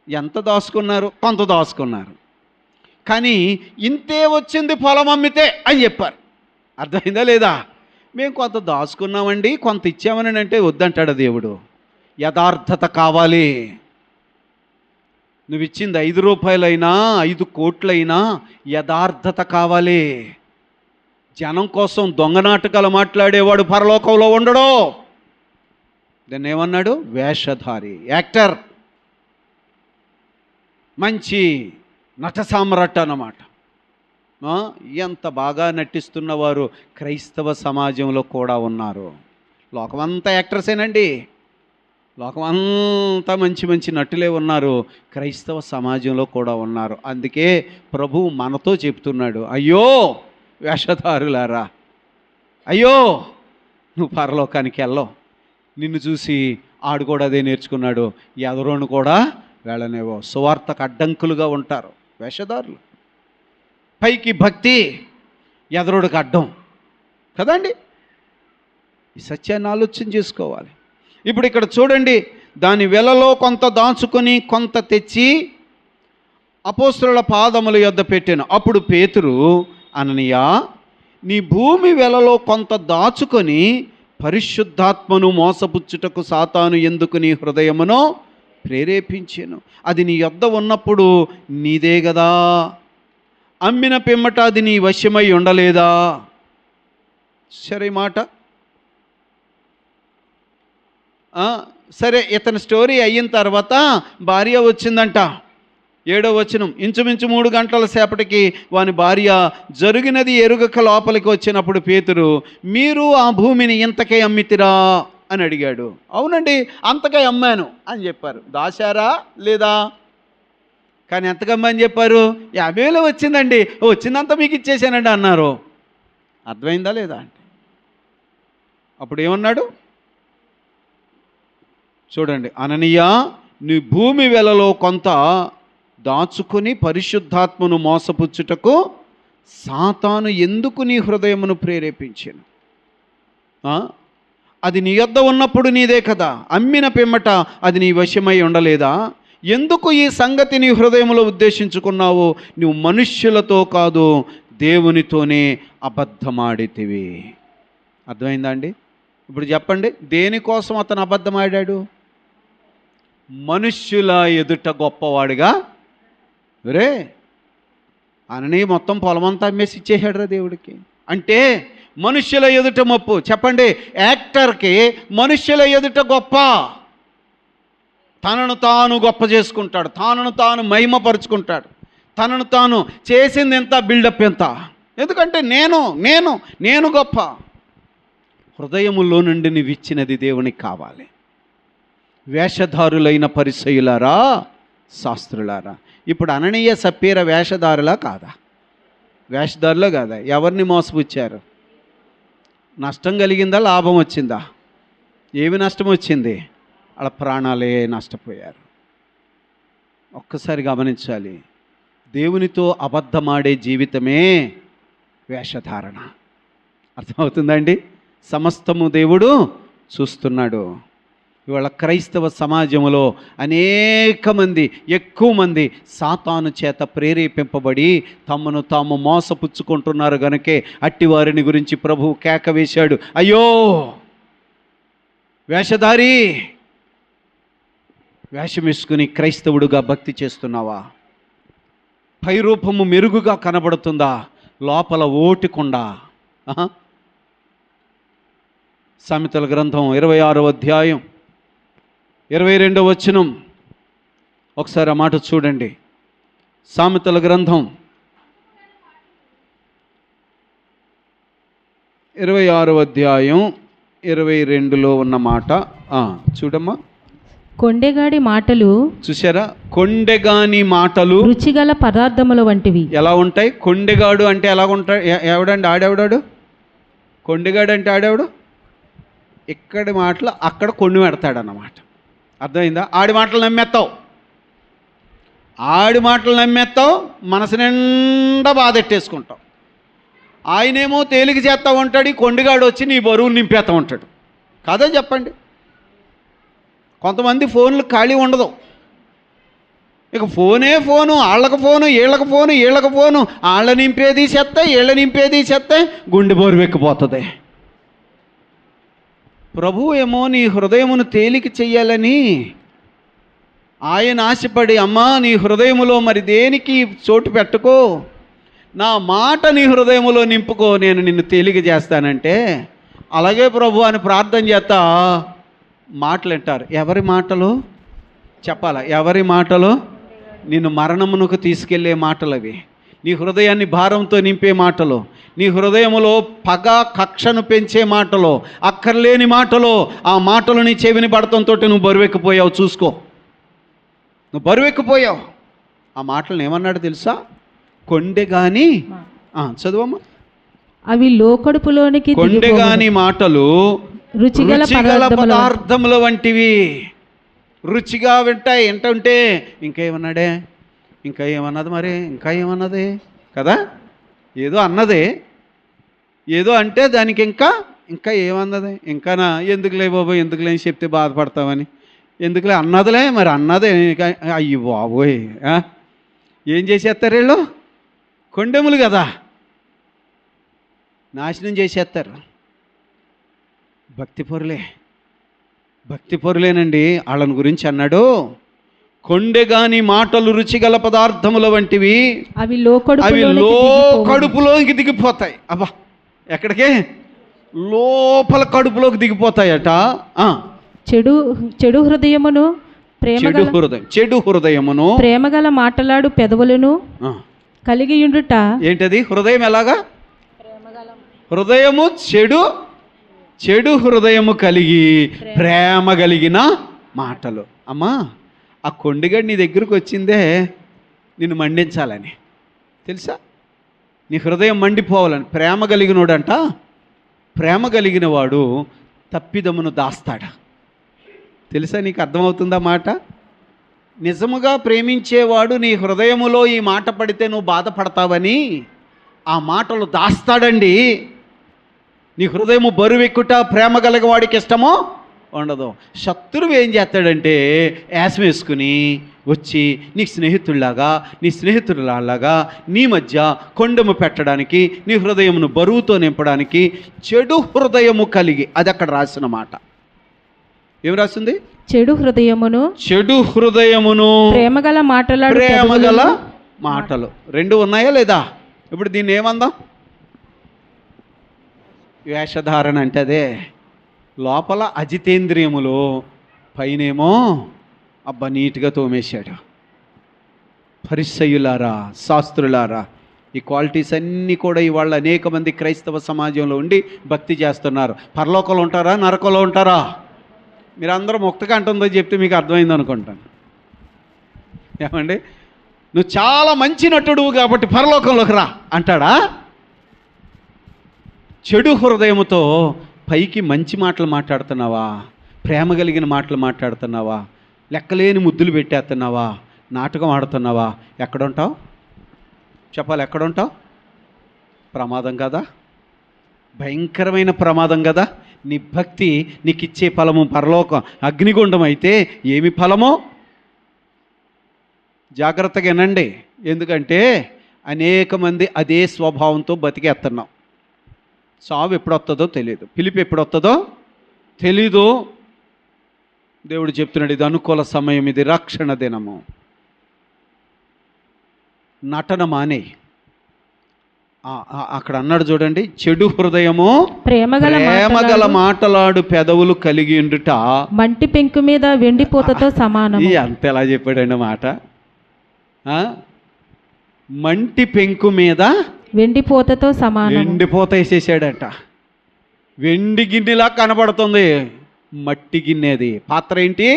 ఎంత దాచుకున్నారు? కొంత దాచుకున్నారు. కానీ ఇంతే వచ్చింది పొలం అమ్మితే అని చెప్పారు. అర్థమైందా లేదా? మేము కొంత దాచుకున్నామండి, కొంత ఇచ్చామని అంటే వద్దంటాడు దేవుడు. యథార్థత కావాలి. నువ్వు ఇచ్చింది 5 రూపాయలైనా 5 కోట్లైనా యథార్థత కావాలి. జనం కోసం దొంగ నాటకాలు మాట్లాడేవాడు పరలోకంలో ఉండడు. దాన్ని ఏమన్నాడు? వేషధారి, యాక్టర్, మంచి నట సామ్రాట్ అన్నమాట. ఎంత బాగా నటిస్తున్నవారు క్రైస్తవ సమాజంలో కూడా ఉన్నారు. లోకమంతా యాక్టర్సేనండి, లోకమంతా మంచి మంచి నటులే ఉన్నారు, క్రైస్తవ సమాజంలో కూడా ఉన్నారు. అందుకే ప్రభువు మనతో చెప్తున్నాడు, అయ్యో వేషధారులారా, అయ్యో నువ్వు పరలోకానికి వెళ్ళవు. నిన్ను చూసి ఆడు కూడా అదే నేర్చుకున్నాడు, ఎదరోను కూడా వెళ్ళనేవో. సువార్తకు అడ్డంకులుగా ఉంటారు వేషధారులు. పైకి భక్తి, ఎదరుడికి అడ్డం కదండి. ఈ సత్యాన్ని ఆలోచన చేసుకోవాలి. ఇప్పుడు ఇక్కడ చూడండి, దాని వెలలో కొంత దాచుకొని కొంత తెచ్చి అపోస్తలుల పాదముల యొద్ద పెట్టాను. అప్పుడు పేతురు, అననీయ, నీ భూమి వెలలో కొంత దాచుకొని పరిశుద్ధాత్మను మోసపుచ్చుటకు సాతాను ఎందుకు నీ హృదయమును ప్రేరేపించాను? అది నీ యొద్ద ఉన్నప్పుడు నీదే కదా, అమ్మిన పిమ్మట అది నీ వశమై ఉండలేదా? సరే మాట. సరే, ఇతని స్టోరీ అయిన తర్వాత భార్య వచ్చిందంట. 7వ వచనం, ఇంచుమించు 3 గంటల సేపటికి వాని భార్య జరిగినది ఎరుగక లోపలికి వచ్చినప్పుడు పేతురు, మీరు ఆ భూమిని ఇంతకే అమ్మితిరా అని అడిగాడు. అవునండి, అంతకే అమ్మాను అని చెప్పారు. దాశారా లేదా? కానీ ఎంతకమ్మని చెప్పారు? 50,000 వచ్చిందండి, వచ్చిందంతా మీకు ఇచ్చేసానండి అన్నారు. అర్థమైందా లేదా అంటే అప్పుడు ఏమన్నాడు చూడండి, అననీయ, నీ భూమి వెలలో కొంత దాచుకొని పరిశుద్ధాత్మను మోసపుచ్చుటకు సాతాను ఎందుకు నీ హృదయమును ప్రేరేపించాను? అది నీ యొద్ద ఉన్నప్పుడు నీదే కదా, అమ్మిన పిమ్మట అది నీ వశమై ఉండలేదా? ఎందుకు ఈ సంగతి నీ హృదయంలో ఉద్దేశించుకున్నావు? నువ్వు మనుష్యులతో కాదు దేవునితోనే అబద్ధమాడితివి. అర్థమైందా అండి? ఇప్పుడు చెప్పండి, దేనికోసం అతను అబద్ధమాడాడు? మనుష్యుల ఎదుట గొప్పవాడిగా. రే అనని మొత్తం పొలమంతా అమ్మేసి ఇచ్చేసాడు రా దేవుడికి. అంటే మనుష్యుల ఎదుట మొప్పు. చెప్పండి, యాక్టర్కి మనుష్యుల ఎదుట గొప్ప, తనను తాను గొప్ప చేసుకుంటాడు, తనను తాను మహిమపరుచుకుంటాడు, తనను తాను చేసింది ఎంత, బిల్డప్ ఎంత. ఎందుకంటే నేను గొప్ప. హృదయములో నుండి నువ్వు ఇచ్చినది దేవునికి కావాలి. వేషధారులైన పరిసయ్యులారా, శాస్త్రులారా. ఇప్పుడు అననీయ సప్పీర వేషధారులా కాదా? వేషధారులో కాదా? ఎవరిని మోసపుచ్చారు? నష్టం కలిగిందా, లాభం వచ్చిందా? ఏమి నష్టం వచ్చింది? వాళ్ళ ప్రాణాలే నష్టపోయారు. ఒక్కసారి గమనించాలి, దేవునితో అబద్ధమాడే జీవితమే వేషధారణ. అర్థమవుతుందండి? సమస్తము దేవుడు చూస్తున్నాడు. ఇవాళ క్రైస్తవ సమాజంలో అనేక మంది, ఎక్కువ మంది సాతాను చేత ప్రేరేపింపబడి తమను తాము మోసపుచ్చుకుంటున్నారు గనుకే అట్టి వారిని గురించి ప్రభువు కేక వేశాడు, అయ్యో వేషధారి, వేషం వేసుకుని క్రైస్తవుడుగా భక్తి చేస్తున్నావా? పై రూపము మెరుగుగా కనబడుతుందా, లోపల ఓటికుండా? సామెతల గ్రంథం 26వ అధ్యాయం 22వ వచనం, ఒకసారి ఆ మాట చూడండి. సామెతల గ్రంథం 26వ అధ్యాయం 22లో ఉన్న మాట చూడమ్మా. కొండెగాడి మాటలు, చూసారా? కొండెగాని మాటలు రుచిగల పదార్థముల వంటివి. ఎలా ఉంటాయి? కొండెగాడు అంటే ఎలా ఉంటాడు? ఎవడండి? ఆడెవడాడు? కొండెగాడు అంటే ఆడెవడు? ఇక్కడి మాటలు అక్కడ కొండి పెడతాడన్నమాట. అర్థమైందా? ఆడి మాటలు నమ్మేస్తావు, ఆడి మాటలు నమ్మేస్తావు, మనసు నిండా బాధెట్టేసుకుంటావు. ఆయనేమో తేలిక చేస్తూ ఉంటాడు, ఈ కొండగాడు వచ్చి నీ బరువును నింపేస్తూ ఉంటాడు. కాదా చెప్పండి? కొంతమంది ఫోన్లు ఖాళీ ఉండదు. ఇక ఫోనే ఫోను, వాళ్ళకు ఫోను, వీళ్ళకు ఫోను, వీళ్ళకు ఫోను, వాళ్ళ నింపేది చెత్తే, వీళ్ళ నింపేది చెత్తే, గుండె బోరువెక్కిపోతుంది. ప్రభువు ఏమో నీ హృదయమును తేలిక చెయ్యాలని ఆయన ఆశపడి, అమ్మా నీ హృదయములో మరి దేనికి చోటు పెట్టుకో, నా మాట నీ హృదయములో నింపుకో, నేను నిన్ను తేలిక చేస్తానంటే, అలాగే ప్రభు అని ప్రార్థన చేస్తా మాటలు వింటారు. ఎవరి మాటలు చెప్పాలా? ఎవరి మాటలు? నిన్ను మరణమునకు తీసుకెళ్లే మాటలు అవి. నీ హృదయాన్ని భారంతో నింపే మాటలు, నీ హృదయములో పగ కక్షను పెంచే మాటలు, అక్కర్లేని మాటలు. ఆ మాటలు నీ చెవిని పడటంతో నువ్వు బరువెక్కిపోయావు. చూసుకో, నువ్వు బరువెక్కిపోయావు. ఆ మాటలను ఏమన్నాడు తెలుసా? కొండెగాని, చదువమ్మా. అవి లోకడుపులోనికి, కొండెగాని మాటలు రుచిగల పదార్థముల వంటివి. రుచిగా వింటాయి. వింటుంటే ఇంకా ఏమన్నాడే, ఇంకా ఏమన్నది, మరి ఇంకా ఏమన్నది కదా, ఏదో అన్నదే, ఏదో అంటే దానికి ఇంకా ఏమన్నది, ఇంకానా ఎందుకులే బాబు, ఎందుకులే అని చెప్తే బాధపడతామని, ఎందుకులే అన్నదిలే, మరి అన్నదే. అయ్యి బాబోయ్, ఏం చేసేస్తారు వీళ్ళు? కొండెములు కదా, నాశనం చేసేస్తారు. భక్తి పొరులేనండి. వాళ్ళని గురించి అన్నాడు, కొండెగాని మాటలు రుచిగల పదార్థముల వంటివి, అవి కడుపులోకి దిగిపోతాయి. అబ్బా, ఎక్కడికి? లోపల కడుపులోకి దిగిపోతాయట. చెడు హృదయమును, చెడు హృదయమును, ప్రేమగల మాటలాడు పెదవులను కలిగి ఉండుట. ఏంటది? హృదయం ఎలాగా? హృదయము చెడు హృదయము కలిగి ప్రేమ కలిగిన మాటలు. అమ్మా, ఆ కొండగడి నీ దగ్గరకు వచ్చిందే నిన్ను మండించాలని, తెలుసా? నీ హృదయం మండిపోవాలని. ప్రేమ కలిగినోడంట, ప్రేమ కలిగిన వాడు తప్పిదమును దాస్తాడు. తెలుసా? నీకు అర్థమవుతుందా మాట? నిజముగా ప్రేమించేవాడు నీ హృదయములో ఈ మాట పడితే నువ్వు బాధపడతావని ఆ మాటలు దాస్తాడండి. నీ హృదయము బరువెక్కుట ప్రేమ కలిగిన వాడికి ఇష్టమో ఉండదు. శత్రువు ఏం చేస్తాడంటే యాసం వేసుకుని వచ్చి నీకు స్నేహితుల్లాగా, నీ స్నేహితులాగా నీ మధ్య కొండము పెట్టడానికి, నీ హృదయమును బరువుతో నింపడానికి చెడు హృదయము కలిగి, అది అక్కడ రాసిన మాట. ఏం రాసింది? చెడు హృదయమును ప్రేమగల మాటలు. రెండు ఉన్నాయా లేదా? ఇప్పుడు దీన్ని ఏమందాం? వేషధారణ అంటే అదే. లోపల అజితేంద్రియములో, పైనేమో అబ్బా నీట్గా తోమేశాడు. పరిసయ్యులారా, శాస్త్రులారా, ఈ క్వాలిటీస్ అన్నీ కూడా ఇవాళ అనేక మంది క్రైస్తవ సమాజంలో ఉండి భక్తి చేస్తున్నారు. పరలోకంలో ఉంటారా, నరకంలో ఉంటారా? మీరు అందరూ ముక్తగా అంటుందో చెప్తే మీకు అర్థమైంది అనుకుంటాను. ఏమండి? నువ్వు చాలా మంచి నటుడువు కాబట్టి పరలోకంలోకి రా అంటాడా? చెడు హృదయముతో పైకి మంచి మాటలు మాట్లాడుతున్నావా? ప్రేమ కలిగిన మాటలు మాట్లాడుతున్నావా? లెక్కలేని ముద్దులు పెట్టేస్తున్నావా? నాటకం ఆడుతున్నావా? ఎక్కడుంటావు? చెప్పాలి, ఎక్కడుంటావు? ప్రమాదం కదా. భయంకరమైన ప్రమాదం కదా. నీ భక్తి నీకు ఇచ్చే ఫలము పరలోకం అగ్నిగుండం అయితే ఏమి ఫలమో జాగ్రత్తగా వినండి. ఎందుకంటే అనేక మంది అదే స్వభావంతో బతికేస్తున్నాం. సావు ఎప్పుడొస్తుందో తెలియదు, పిలుపు ఎప్పుడొస్తుందో తెలీదు. దేవుడు చెప్తున్నాడు, ఇది అనుకూల సమయం, ఇది రక్షణ దినము. నటన మానే. అక్కడ అన్నాడు చూడండి, చెడు హృదయము ప్రేమగల మాటలాడు పెదవులు కలిగి ఉండుట మంటి పెంకు మీద వెండిపోతతో సమానం. అంత ఎలా చెప్పాడండి మాట. మంటి పెంకు మీద వెండిపోతతో సమానం. వెండిపోత వేసేసాడట. వెండి గిన్నెలా కనబడుతుంది, మట్టి గిన్నెది. పాత్ర ఏంటి?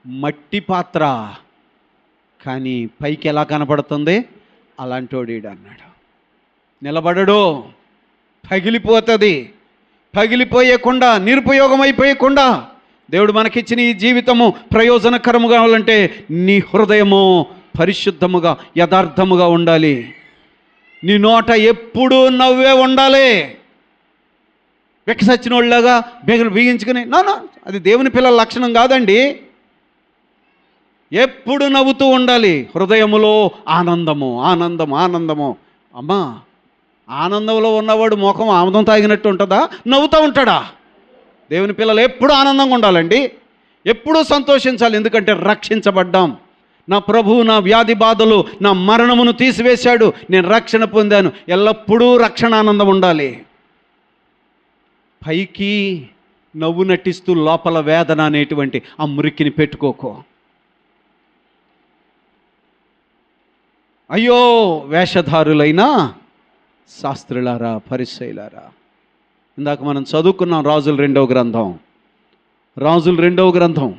మట్టి పాత్ర, కానీ పైకి ఎలా కనబడుతుంది? అలాంటోడు అన్నాడు. నిలబడడు, పగిలిపోతుంది. పగిలిపోయకుండా, నిరుపయోగం అయిపోయకుండా దేవుడు మనకిచ్చిన ఈ జీవితము ప్రయోజనకరము కావాలంటే నీ హృదయము పరిశుద్ధముగా యథార్థముగా ఉండాలి. నీ నోట ఎప్పుడూ నవ్వే ఉండాలి. వెక్కసచ్చిన వాళ్ళగా బిగించుకుని నా అది దేవుని పిల్లల లక్షణం కాదండి. ఎప్పుడు నవ్వుతూ ఉండాలి. హృదయములో ఆనందము, ఆనందము, ఆనందము. అమ్మా, ఆనందంలో ఉన్నవాడు ముఖం ఆనందం తాగినట్టు ఉంటుందా? నవ్వుతూ ఉంటాడా? దేవుని పిల్లలు ఎప్పుడు ఆనందంగా ఉండాలండి, ఎప్పుడూ సంతోషించాలి. ఎందుకంటే రక్షించబడ్డాం. నా ప్రభువు నా వ్యాధి బాధలు, నా మరణమును తీసివేశాడు, నేను రక్షణ పొందాను. ఎల్లప్పుడూ రక్షణ ఆనందం ఉండాలి. పైకి నవ్వు నటిస్తూ లోపల వేదన అనేటువంటి ఆ మురికిని పెట్టుకోకో. అయ్యో వేషధారులైన శాస్త్రులారా, పరిసయ్యులారా. ఇందాక మనం చదువుకున్నాం రాజుల 2వ గ్రంథం. రాజుల 2వ గ్రంథం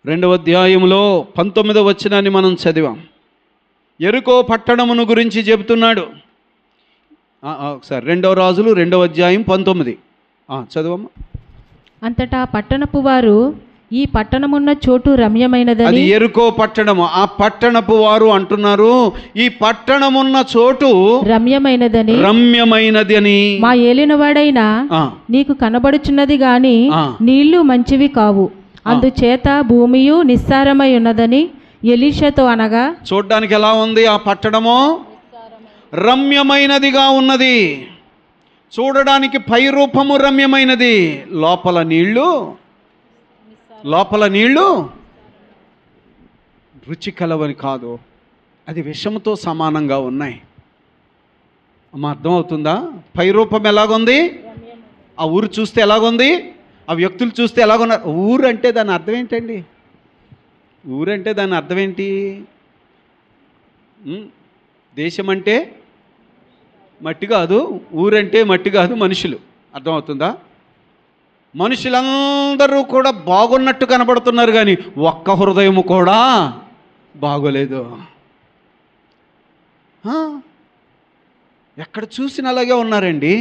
2వ అధ్యాయంలో 19వ వచనాన్ని మనం చదివాం. యెరికో పట్టణమును గురించి చెబుతున్నాడు. ఒకసారి 2వ రాజులు 2వ అధ్యాయం 19 చదవమ్మా. అంతటా పట్టణపు వారు, ఈ పట్టణమున్న చోటు రమ్యమైనదని. అది యెరికో పట్టణము. ఆ పట్టణపు వారు అంటున్నారు, ఈ పట్టణమున్న చోటు రమ్యమైనది అని. మా ఏలినవాడైనా నీకు కనబడుచున్నది గాని నీళ్లు మంచివి కావు, అందుచేత భూమియు నిస్సారమై ఉన్నదని ఎలీషాతో అనగా. చూడ్డానికి ఎలా ఉంది ఆ పట్టణము? రమ్యమైనదిగా ఉన్నది. చూడడానికి పై రూపము రమ్యమైనది, లోపల నీళ్లు రుచి కలవని కాదు, అది విషముతో సమానంగా ఉన్నాయి. అమ్మా, అర్థమవుతుందా? పై రూపం ఎలాగుంది? ఆ ఊరు చూస్తే ఎలాగుంది? ఆ వ్యక్తులు చూస్తే ఎలాగున్నారు? ఊరు అంటే దాని అర్థం ఏంటండి? ఊరంటే దాని అర్థం ఏంటి? దేశం అంటే మట్టి కాదు, ఊరంటే మట్టి కాదు, మనుషులు. అర్థమవుతుందా? మనుషులందరూ కూడా బాగున్నట్టు కనబడుతున్నారు, కానీ ఒక్క హృదయము కూడా బాగోలేదు. ఎక్కడ చూసినా అలాగే ఉన్నారండి.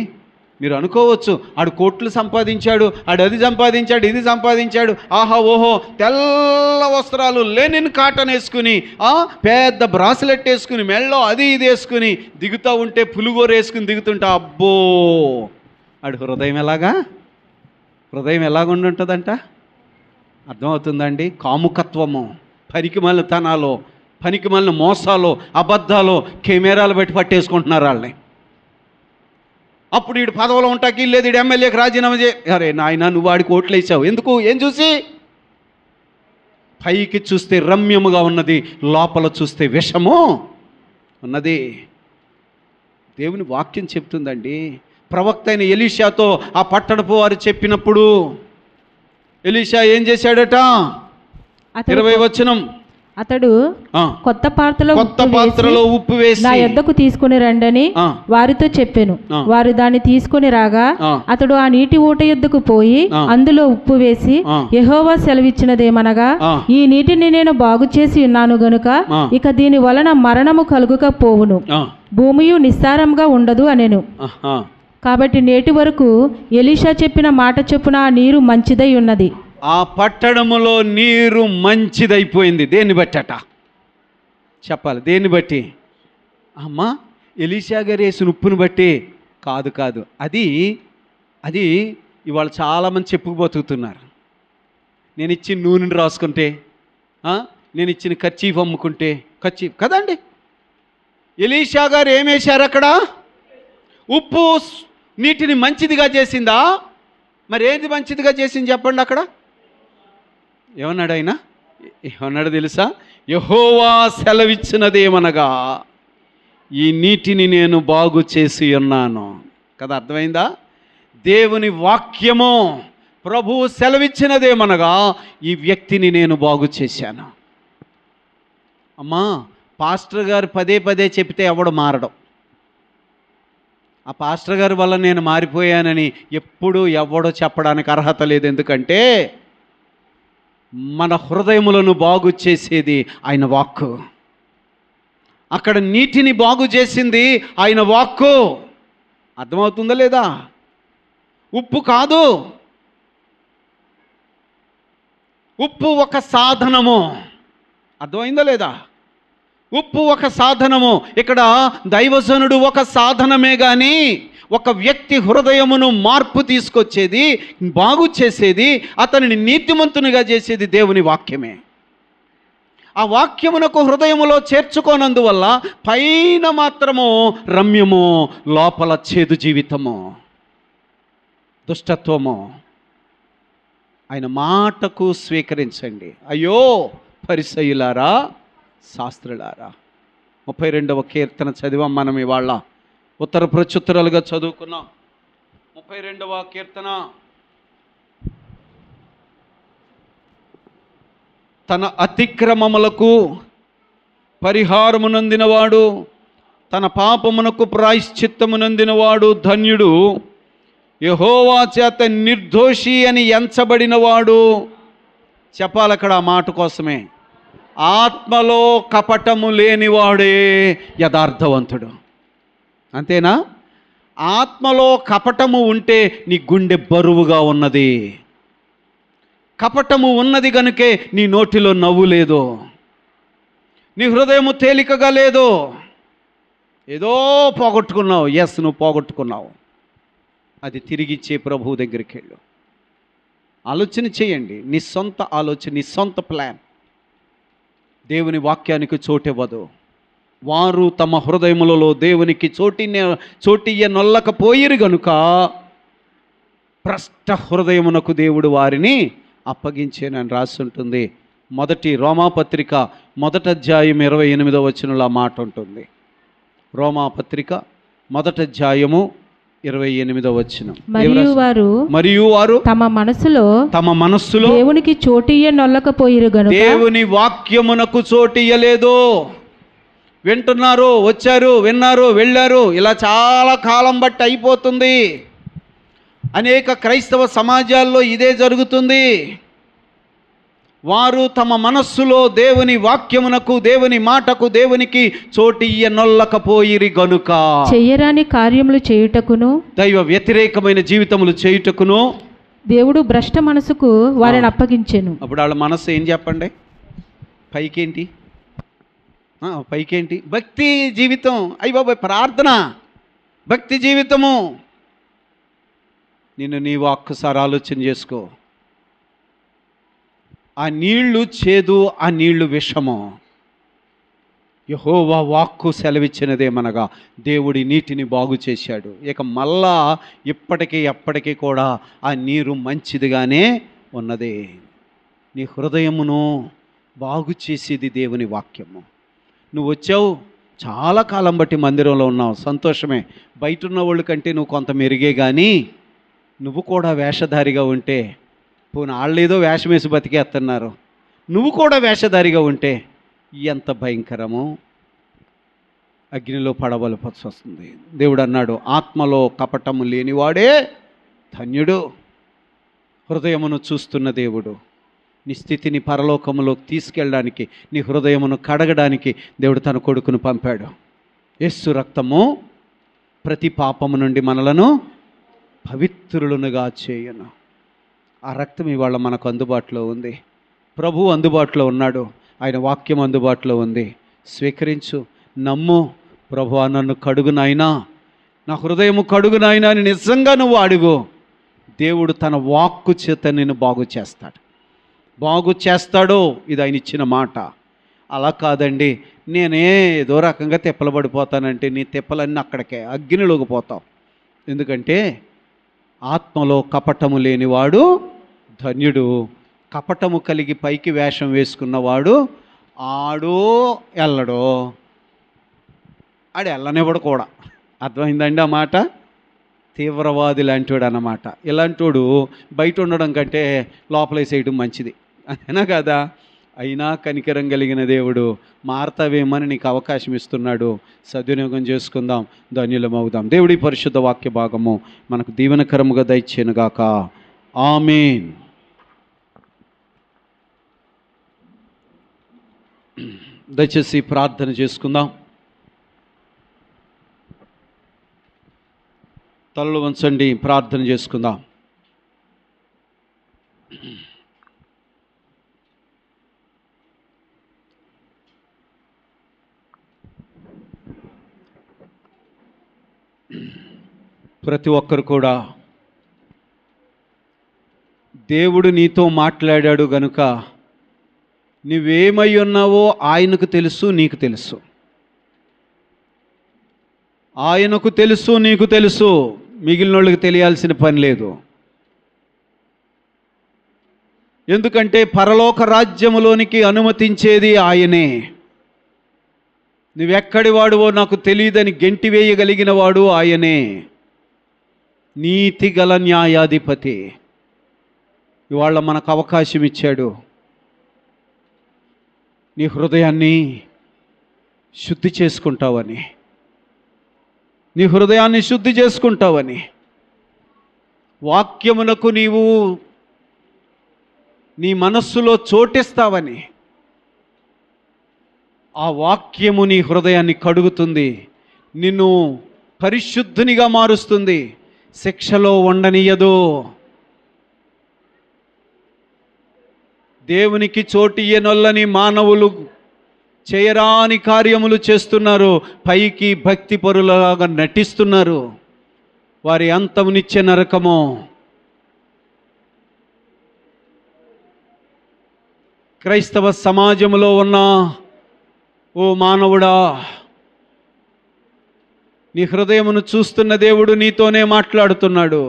మీరు అనుకోవచ్చు, ఆడు కోట్లు సంపాదించాడు, ఆడు అది సంపాదించాడు, ఇది సంపాదించాడు, ఆహా ఓహో, తెల్ల వస్త్రాలు లెనిన్ కాటన్ వేసుకుని, పెద్ద బ్రాస్లెట్ వేసుకుని, మెళ్ళో అది ఇది వేసుకుని దిగుతూ ఉంటే, పులుగోరు వేసుకుని దిగుతుంటే, అబ్బో, ఆడు హృదయం ఎలాగుంటుందంట? అర్థమవుతుందండి? కాముకత్వము, పనికిమాలినతనాలు, పనికిమాలిన మోసాలు, అబద్ధాలు కెమెరాలు పెట్టి పట్టేసుకుంటున్నారు వాళ్ళని. అప్పుడు వీడు పదవులో ఉంటాకి లేదు, వీడు ఎమ్మెల్యేకి రాజీనామా అరే నాయన, నువ్వు వాడికి ఓట్లు వేసావు ఎందుకు? ఏం చూసి? పైకి చూస్తే రమ్యముగా ఉన్నది, లోపల చూస్తే విషము ఉన్నది. దేవుని వాక్యం చెప్తుందండి. ప్రవక్త అయిన ఎలీషాతో ఆ పట్టణపు వారు చెప్పినప్పుడు ఎలీషా ఏం చేశాడట? 20వ వచనం. అతడు కొత్త పాత్రలో ఉప్పు వేసి నా యొద్దకు తీసుకుని రండని వారితో చెప్పెను. వారు దాన్ని తీసుకుని రాగా అతడు ఆ నీటి ఊట యొద్దకు పోయి అందులో ఉప్పు వేసి, యెహోవా సెలవిచ్చినదేమనగా, ఈ నీటిని నేను బాగు చేసి ఉన్నాను గనుక ఇక దీని వలన మరణము కలుగకపోవును, భూమియు నిస్సారంగా ఉండదు అనెను. కాబట్టి నేటి వరకు ఎలీషా చెప్పిన మాట చొప్పున ఆ నీరు మంచిదై ఉన్నది. ఆ పట్టణములో నీరు మంచిదైపోయింది. దేన్ని బట్టి అట చెప్పాలి? దేన్ని బట్టి? అమ్మా ఎలీషా గారు వేసిన ఉప్పును బట్టి కాదు కాదు, అది ఇవాళ చాలామంది చెప్పుకుపోతున్నారు. నేను ఇచ్చిన నూనెని రాసుకుంటే, నేను ఇచ్చిన కర్చీఫ్ అమ్ముకుంటే, కర్చీఫ్ కదండి. ఎలీషా గారు ఏం వేశారు అక్కడ? ఉప్పు నీటిని మంచిదిగా చేసిందా? మరి ఏది మంచిదిగా చేసింది చెప్పండి. అక్కడ ఏమన్నాడు ఆయన? ఏమన్నాడు తెలుసా? యెహోవా సెలవిచ్చినదేమనగా ఈ నీటిని నేను బాగు చేసి ఉన్నాను కదా. అర్థమైందా? దేవుని వాక్యము, ప్రభువు సెలవిచ్చినదేమనగా ఈ వ్యక్తిని నేను బాగు చేశాను. అమ్మా పాస్టర్ గారు పదే పదే చెప్తే ఎవడు మారడం. ఆ పాస్టర్ గారి వల్ల నేను మారిపోయానని ఎప్పుడు ఎవడో చెప్పడానికి అర్హత లేదు. ఎందుకంటే మన హృదయములను బాగు చేసేది ఆయన వాక్కు. అక్కడ నీటిని బాగు చేసింది ఆయన వాక్కు. అర్థమవుతుందా లేదా? ఉప్పు కాదు. ఉప్పు ఒక సాధనము. అర్థమైందా లేదా? ఉప్పు ఒక సాధనము. ఇక్కడ దైవజనుడు ఒక సాధనమే కానీ ఒక వ్యక్తి హృదయమును మార్పు తీసుకొచ్చేది, బాగు చేసేది, అతనిని నీతిమంతునిగా చేసేది దేవుని వాక్యమే. ఆ వాక్యమునకు హృదయములో చేర్చుకోనందువల్ల పైన మాత్రము రమ్యము, లోపల చేదు జీవితము, దుష్టత్వము. ఆయన మాటకు స్వీకరించండి. అయ్యో పరిసయ్యులారా, శాస్త్రులారా. 32వ కీర్తన చదివాం మనం ఇవాళ. ఉత్తర ప్రత్యుత్తరాలుగా చదువుకున్నాం. 32వ కీర్తన. తన అతిక్రమములకు పరిహారమునందినవాడు, తన పాపమునకు ప్రాయశ్చిత్తమునందినవాడు ధన్యుడు. యెహోవా చేత నిర్దోషి అని ఎంచబడినవాడు. చెప్పాలక్కడ ఆ మాట కోసమే. ఆత్మలో కపటము లేనివాడే యథార్థవంతుడు. అంతేనా? ఆత్మలో కపటము ఉంటే నీ గుండె బరువుగా ఉన్నది. కపటము ఉన్నది కనుకే నీ నోటిలో నవ్వు లేదు, నీ హృదయము తేలికగా లేదు. ఏదో పోగొట్టుకున్నావు. ఎస్, నువ్వు పోగొట్టుకున్నావు. అది తిరిగిచ్చే ప్రభువు దగ్గరికి వెళ్ళు. ఆలోచన చేయండి. నీ సొంత ఆలోచన, నీ సొంత ప్లాన్ దేవుని వాక్యానికి చోటివ్వదు. వారు తమ హృదయములలో దేవునికి చోటియ్య నొల్లకపోయిరు గనుక భ్రష్ట హృదయమునకు దేవుడు వారిని అప్పగించేనని రాసి ఉంటుంది. మొదటి రోమాపత్రిక 1వ అధ్యాయం 28వ వచనంలో మాట ఉంటుంది. రోమాపత్రిక 1వ అధ్యాయము 28వ వచనం. మరియు వారు తమ మనస్సులో దేవునికి చోటియ్య నొల్లకపోయిరు గనుక దేవుని వాక్యమునకు చోటియ్యలేదు. వింటున్నారు, వచ్చారు, విన్నారు, వెళ్ళారు, ఇలా చాలా కాలం బట్టి అయిపోతుంది. అనేక క్రైస్తవ సమాజాల్లో ఇదే జరుగుతుంది. వారు తమ మనస్సులో దేవుని వాక్యమునకు, దేవుని మాటకు, దేవునికి చోటియ్య నొల్లకపోయిరి గనుక చెయ్యరాని కార్యములు చేయుటకును, దైవ వ్యతిరేకమైన జీవితములు చేయుటకును దేవుడు భ్రష్ట మనసుకు వారిని అప్పగించెను. అప్పుడు వాళ్ళ మనస్సు ఏం చెప్పండి? పైకేంటి? పైకేంటి? భక్తి జీవితం. అయ్య బాబాయ్, ప్రార్థన, భక్తి జీవితము. నిన్ను నీవు ఒక్కసారి ఆలోచన చేసుకో. ఆ నీళ్లు చేదు, ఆ నీళ్లు విషము. యెహోవా వాక్కు సెలవిచ్చినదేమనగా దేవుడి నీటిని బాగు చేశాడు. ఇక మళ్ళా ఇప్పటికీ ఎప్పటికీ కూడా ఆ నీరు మంచిదిగానే ఉన్నది. నీ హృదయమును బాగు చేసేది దేవుని వాక్యము. నువ్వు వచ్చావు, చాలా కాలం బట్టి మందిరంలో ఉన్నావు, సంతోషమే. బయట ఉన్న వాళ్ళ కంటే నువ్వు కొంత మెరుగే. కానీ నువ్వు కూడా వేషధారిగా ఉంటే, పోనీ వాళ్ళేదో వేషం వేసి బతికేస్తున్నారు, నువ్వు కూడా వేషధారిగా ఉంటే ఎంత భయంకరము. అగ్నిలో పడవలపచ్చు వస్తుంది. దేవుడు అన్నాడు, ఆత్మలో కపటము లేనివాడే ధన్యుడు. హృదయమును చూస్తున్న దేవుడు నీ స్థితిని పరలోకములోకి తీసుకెళ్ళడానికి, నీ హృదయమును కడగడానికి దేవుడు తన కొడుకును పంపాడు. యేసు రక్తము ప్రతి పాపము నుండి మనలను పవిత్రులనుగా చేయును. ఆ రక్తం ఇవాళ మనకు అందుబాటులో ఉంది. ప్రభువు అందుబాటులో ఉన్నాడు. ఆయన వాక్యం అందుబాటులో ఉంది. స్వీకరించు, నమ్ము, ప్రభువా నన్ను కడుగు నాయనా, నా హృదయము కడుగు నాయనా అని నిజంగా నువ్వు అడుగు. దేవుడు తన వాక్కు చేత నేను బాగు చేస్తాడు. బాగు చేస్తాడో ఇది ఆయన ఇచ్చిన మాట. అలా కాదండి, నేనేదో రకంగా తిప్పలబడిపోతానంటే నీ తిప్పలన్నీ అక్కడికే అగ్నిలోకి పోతావు. ఎందుకంటే ఆత్మలో కపటము లేనివాడు ధన్యుడు. కపటము కలిగి పైకి వేషం వేసుకున్నవాడు ఆడో ఎల్లడో, ఆడు ఎల్లనివ్వడు కూడా. అర్థమైందండి ఆ మాట? తీవ్రవాది లాంటివాడు అన్నమాట. ఇలాంటివాడు బయట ఉండడం కంటే లోపలేసేయడం మంచిది, అంతేనా కదా? అయినా కనికరం కలిగిన దేవుడు మారతావేమని నీకు అవకాశం ఇస్తున్నాడు. సద్వినియోగం చేసుకుందాం, ధన్యులమవుదాం. దేవుడి పరిశుద్ధ వాక్య భాగము మనకు దీవెనకరముగా దయచేయనుగాక. ఆమేన్. దయచేసి ప్రార్థన చేసుకుందాం. తలలు వంచండి, ప్రార్థన చేసుకుందాం. ప్రతి ఒక్కరు కూడా దేవుడు నీతో మాట్లాడాడు గనుక నువ్వేమై ఉన్నావో ఆయనకు తెలుసు, నీకు తెలుసు. ఆయనకు తెలుసు, నీకు తెలుసు. మిగిలిన వాళ్ళకి తెలియాల్సిన పని లేదు. ఎందుకంటే పరలోక రాజ్యములోనికి అనుమతించేది ఆయనే. నువ్వెక్కడి వాడువో నాకు తెలియదని గెంటి వేయగలిగిన వాడు ఆయనే. నీతి గల న్యాయాధిపతి. ఇవాళ మనకు అవకాశం ఇచ్చాడు. నీ హృదయాన్ని శుద్ధి చేసుకుంటావని, నీ హృదయాన్ని శుద్ధి చేసుకుంటావని, వాక్యమునకు నీవు నీ మనస్సులో చోటిస్తావని. ఆ వాక్యము నీ హృదయాన్ని కడుగుతుంది, నిన్ను పరిశుద్ధునిగా మారుస్తుంది, శిక్షలో ఉండనీయదు. దేవునికి చోటియ్యనొల్లని మానవులు చేయరాని కార్యములు చేస్తున్నారు. పైకి భక్తి పరులలాగా నటిస్తున్నారు. వారి అంతము నిత్య నరకము. క్రైస్తవ సమాజంలో ఉన్న ఓ మానవుడా, నీ హృదయమును చూస్తున్న దేవుడు నీతోనే మాట్లాడుతున్నాడు.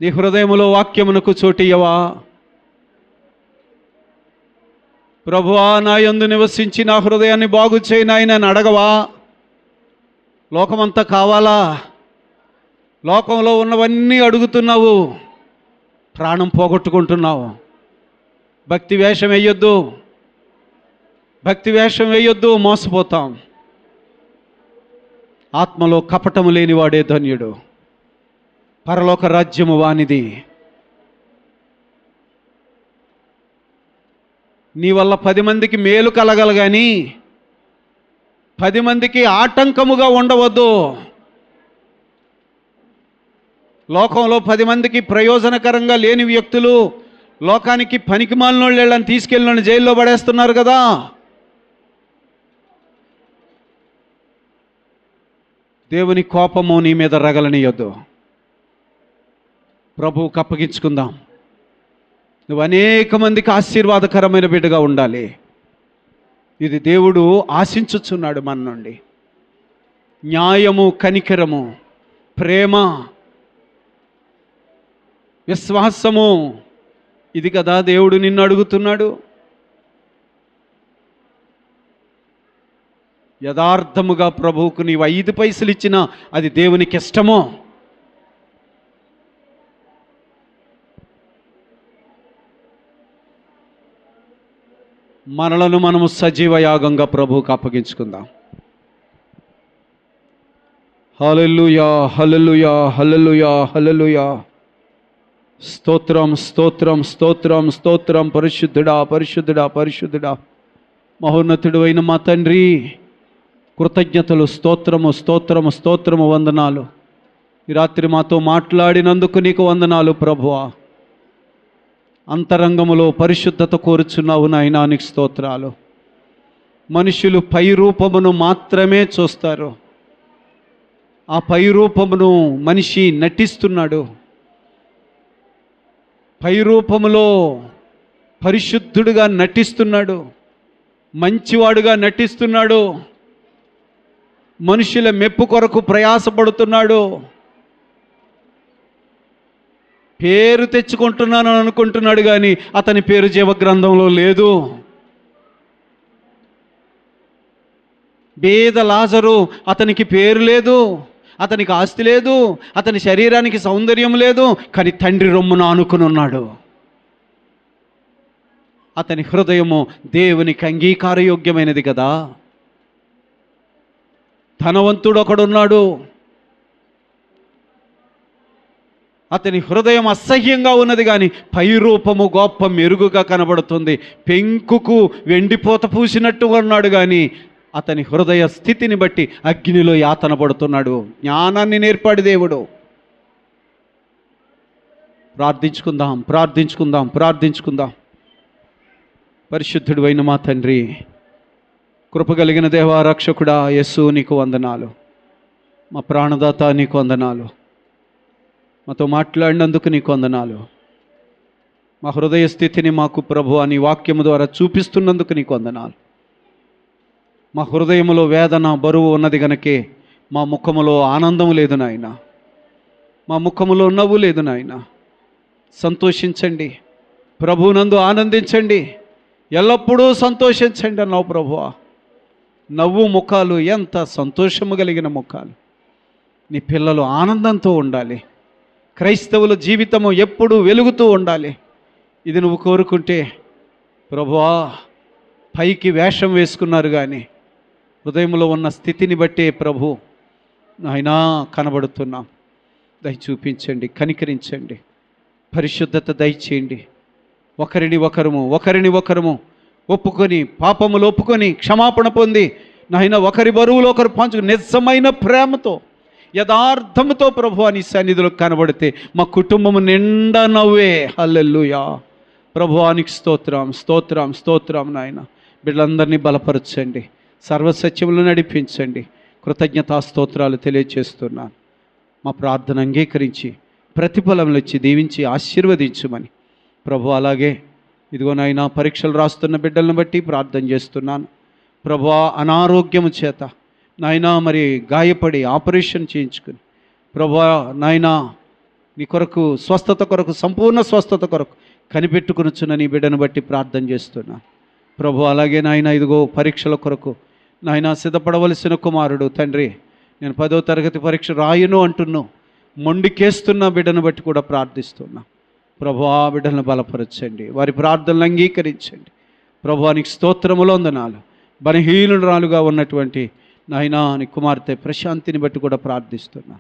నీ హృదయములో వాక్యమునకు చోటియ్యవా? ప్రభువా, నా యందు నివసించి నా హృదయాన్ని బాగు చేయి నాయనా అని అడగవా? లోకమంతా కావాలా? లోకంలో ఉన్నవన్నీ అడుగుతున్నావు, ప్రాణం పోగొట్టుకుంటున్నావు. భక్తి వేషం వేయొద్దు, భక్తి వేషం వేయొద్దు, మోసపోతాం. ఆత్మలో కపటము లేనివాడే ధన్యుడు. పరలోక రాజ్యము వానిది. నీ వల్ల 10 మందికి మేలు కలగల కానీ 10 మందికి ఆటంకముగా ఉండవద్దు. లోకంలో 10 మందికి ప్రయోజనకరంగా లేని వ్యక్తులు లోకానికి పనికిమాలినోళ్ళు వీళ్ళని తీసుకెళ్ళిన జైల్లో పడేస్తున్నారు కదా. దేవుని కోపము నీ మీద రగలనియొద్దు. ప్రభువుకు అప్పగించుకుందాం. నువ్వు అనేక మందికి ఆశీర్వాదకరమైన బిడ్డగా ఉండాలి. ఇది దేవుడు ఆశించుచున్నాడు మన నుండి. న్యాయము, కనికరము, ప్రేమ, విశ్వాసము, ఇది కదా దేవుడు నిన్ను అడుగుతున్నాడు. యథార్థముగా ప్రభువుకు నీవు 5 పైసలు ఇచ్చినా అది దేవునికి ఇష్టమో. మనలను మనము సజీవ యాగంగా ప్రభువుకు అప్పగించుకుందాం. హల్లెలూయా, హల్లెలూయా, హల్లెలూయా, హల్లెలూయా. స్తోత్రం, స్తోత్రం, స్తోత్రం, స్తోత్రం. పరిశుద్ధుడా, పరిశుద్ధుడా, పరిశుద్ధుడా, మహోన్నతుడు అయిన మా తండ్రి, కృతజ్ఞతలు, స్తోత్రము, స్తోత్రము, స్తోత్రము, వందనాలు. ఈ రాత్రి మాతో మాట్లాడినందుకు నీకు వందనాలు ప్రభువా. అంతరంగములో పరిశుద్ధత కోరుచున్నావు నాయనా, నీకు స్తోత్రాలు. మనుషులు పై రూపమును మాత్రమే చూస్తారు. ఆ పై రూపమును మనిషి నటిస్తున్నాడు. పై రూపములో పరిశుద్ధుడుగా నటిస్తున్నాడు, మంచివాడుగా నటిస్తున్నాడు, మనుషుల మెప్పు కొరకు ప్రయాసపడుతున్నాడు, పేరు తెచ్చుకుంటున్నాను అనుకుంటున్నాడు, కానీ అతని పేరు జీవగ్రంథంలో లేదు. బేద లాజరు, అతనికి పేరు లేదు, అతనికి ఆస్తి లేదు, అతని శరీరానికి సౌందర్యం లేదు, కానీ తండ్రి రొమ్మున ఆనుకుని ఉన్నాడు. అతని హృదయము దేవునికి అంగీకారయోగ్యమైనది కదా. ధనవంతుడు ఒకడున్నాడు, అతని హృదయం అసహ్యంగా ఉన్నది, కానీ పై రూపము గొప్ప మెరుగుగా కనబడుతుంది. పెంకుకు వెండిపోత పూసినట్టు ఉన్నాడు, కానీ అతని హృదయ స్థితిని బట్టి అగ్నిలో యాతన పడుతున్నాడు. జ్ఞానాన్ని నేర్పాడు దేవుడు. ప్రార్థించుకుందాం, ప్రార్థించుకుందాం, ప్రార్థించుకుందాం. పరిశుద్ధుడు అయిన మా తండ్రి, కృపగలిగిన దేవా, రక్షకుడా యేసు నీకు వందనాలు. మా ప్రాణదాత నీకు వందనాలు. మాతో మాట్లాడినందుకు నీకు వందనాలు. మా హృదయ స్థితిని మాకు ప్రభు అని వాక్యము ద్వారా చూపిస్తున్నందుకు నీకు వందనాలు. మా హృదయములో వేదన బరువు ఉన్నది గనకే మా ముఖములో ఆనందం లేదు నాయన, మా ముఖములో నవ్వు లేదు నాయన. సంతోషించండి, ప్రభువునందు ఆనందించండి, ఎల్లప్పుడూ సంతోషించండి అన్నావు ప్రభువా. నవ్వు ముఖాలు ఎంత సంతోషము కలిగిన ముఖాలు. నీ పిల్లలు ఆనందంతో ఉండాలి. క్రైస్తవుల జీవితము ఎప్పుడూ వెలుగుతూ ఉండాలి. ఇది నువ్వు కోరుకుంటే ప్రభువా, పైకి వేషం వేసుకున్నారు కానీ హృదయంలో ఉన్న స్థితిని బట్టే ప్రభు నాయనా కనబడుతున్నాం. దయ చూపించండి, కనికరించండి, పరిశుద్ధత దయచేయండి. ఒకరిని ఒకరము ఒప్పుకొని, పాపములు ఒప్పుకొని క్షమాపణ పొంది నాయన ఒకరి బరువులో ఒకరు పంచుకు నిజమైన ప్రేమతో యథార్థముతో ప్రభు అని సన్నిధిలో కనబడితే మా కుటుంబము నిండా నవ్వే. హల్లెలూయా. ప్రభువానికి స్తోత్రం, స్తోత్రం, స్తోత్రం. నాయన బిడ్డలందరినీ బలపరచండి, సర్వసత్యములు నడిపించండి. కృతజ్ఞతా స్తోత్రాలు తెలియజేస్తున్నాను. మా ప్రార్థన అంగీకరించి ప్రతిఫలములు ఇచ్చి దీవించి ఆశీర్వదించుమని ప్రభు. అలాగే ఇదిగోనైనా పరీక్షలు రాస్తున్న బిడ్డలను బట్టి ప్రార్థన చేస్తున్నాను ప్రభు. అనారోగ్యము చేత నాయనా మరి గాయపడి ఆపరేషన్ చేయించుకుని ప్రభు నాయనా నీ కొరకు స్వస్థత కొరకు, సంపూర్ణ స్వస్థత కొరకు కనిపెట్టుకునిచున్న నీ బిడ్డను బట్టి ప్రార్థన చేస్తున్నాను ప్రభు. అలాగే నాయన ఇదిగో పరీక్షల కొరకు నాయన సిద్ధపడవలసిన కుమారుడు తండ్రి, నేను 10వ తరగతి పరీక్ష రాయను అంటున్నాను, మొండికేస్తున్న బిడ్డను బట్టి కూడా ప్రార్థిస్తున్నా ప్రభు. ఆ బిడ్డలను బలపరచండి, వారి ప్రార్థనలు అంగీకరించండి ప్రభువానికి స్తోత్రములు వందనాలు. బలహీనురాలుగా ఉన్నటువంటి నాయనా నీ కుమార్తె ప్రశాంతిని బట్టి కూడా ప్రార్థిస్తున్నా.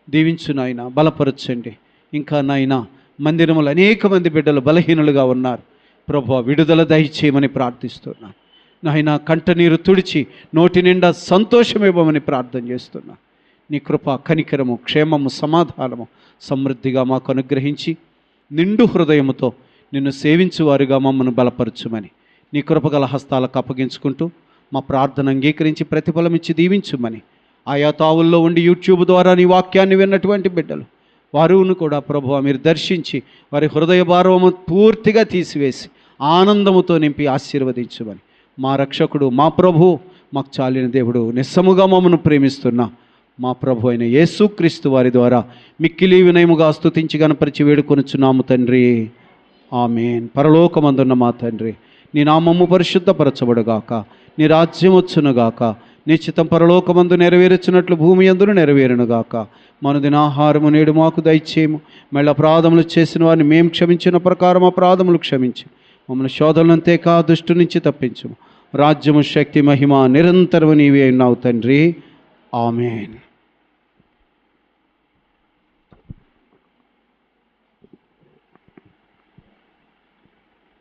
దీవించు నాయన, బలపరచండి. ఇంకా నాయన మందిరములు అనేక మంది బిడ్డలు బలహీనులుగా ఉన్నారు ప్రభు, విడుదల దయచేయమని ప్రార్థిస్తున్నా నాయన. కంటనీరు తుడిచి నోటి నిండా సంతోషమివ్వమని ప్రార్థన చేస్తున్నా. నీ కృప, కనికరము, క్షేమము, సమాధానము సమృద్ధిగా మాకు అనుగ్రహించి నిండు హృదయముతో నిన్ను సేవించువారుగా మమ్మల్ని బలపరచుమని నీ కృపగల హస్తాలకు అప్పగించుకుంటూ మా ప్రార్థన అంగీకరించి ప్రతిఫలం ఇచ్చి దీవించుమని ఆయా తావుల్లో ఉండి యూట్యూబ్ ద్వారా నీ వాక్యాన్ని విన్నటువంటి బిడ్డలు వారును కూడా ప్రభువా మీరు దర్శించి వారి హృదయ భారము పూర్తిగా తీసివేసి ఆనందముతో నింపి ఆశీర్వదించుమని మా రక్షకుడు, మా ప్రభు, మాకు చాలిన దేవుడు, నిస్సముగా మమ్మను ప్రేమిస్తున్నా మా ప్రభు అయిన యేసుక్రీస్తు వారి ద్వారా మిక్కిలి వినయముగా స్తుతించి గణపరిచి వేడుకొనుచున్నాము తండ్రి. ఆమేన్. పరలోకమందున్న మా తండ్రి, నీ నామము పరిశుద్ధపరచబడుగాక, నీ రాజ్యం వచ్చునుగాక, నీ చిత్తం పరలోకమందు నెరవేర్చున్నట్లు భూమి యందును నెరవేరునుగాక. మన దినాహారము నేడు మాకు దయచేయము, మళ్ళీ అపరాధములు చేసిన వారిని మేము క్షమించిన ప్రకారం అపరాధములు క్షమించి మమ్మల్ని శోధనలంతే కా దుష్టు నుంచి తప్పించము. రాజ్యము, శక్తి, మహిమ నిరంతరము నీవే ఉన్నావు తండ్రి. ఆమేన్.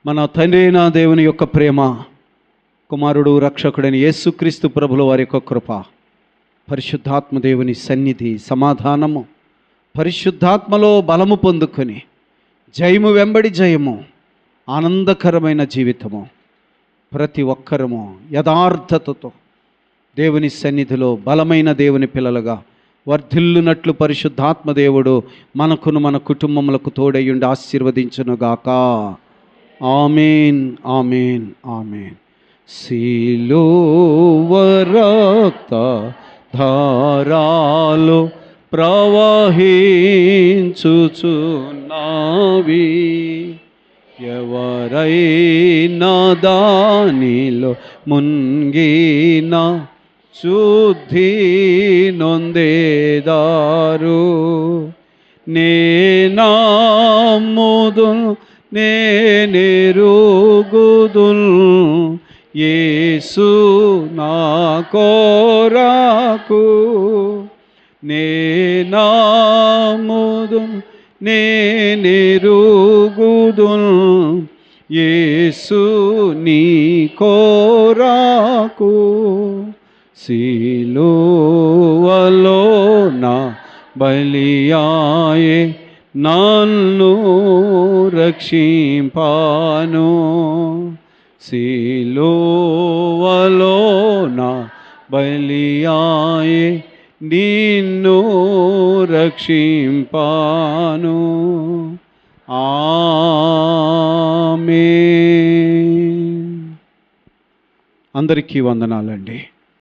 మన తండ్రి అయిన దేవుని యొక్క ప్రేమ, కుమారుడు రక్షకుడైన యేసుక్రీస్తు ప్రభుల వారి యొక్క కృప, పరిశుద్ధాత్మ దేవుని సన్నిధి, సమాధానము, పరిశుద్ధాత్మలో బలము పొందుకొని జయము వెంబడి జయము, ఆనందకరమైన జీవితము ప్రతి ఒక్కరము యథార్థతతో దేవుని సన్నిధిలో బలమైన దేవుని పిల్లలుగా వర్ధిల్లునట్లు పరిశుద్ధాత్మ దేవుడు మనకును మన కుటుంబములకు తోడయ్యుండి ఆశీర్వదించునుగాక. ఆమేన్, ఆమేన్, ఆమేన్. సిలువ రక్త ధారాలు ప్రవహించుచున్నావి, ఎవరైనా దానిలో మునిగిన శుద్ధి నొందేదారు. నేనమ్ముదును నేనెరుగుదును, యేసు నా కొరకు. నేనమ్ముదును నేనెరుగుదును, యేసు నీ కొరకు. సిలువలో నా బలియాయే నన్ను రక్షింపాను. సిలువలో నా బలియాయే నిన్ను రక్షింపాను. ఆమేన్. అందరికీ వందనాలండి.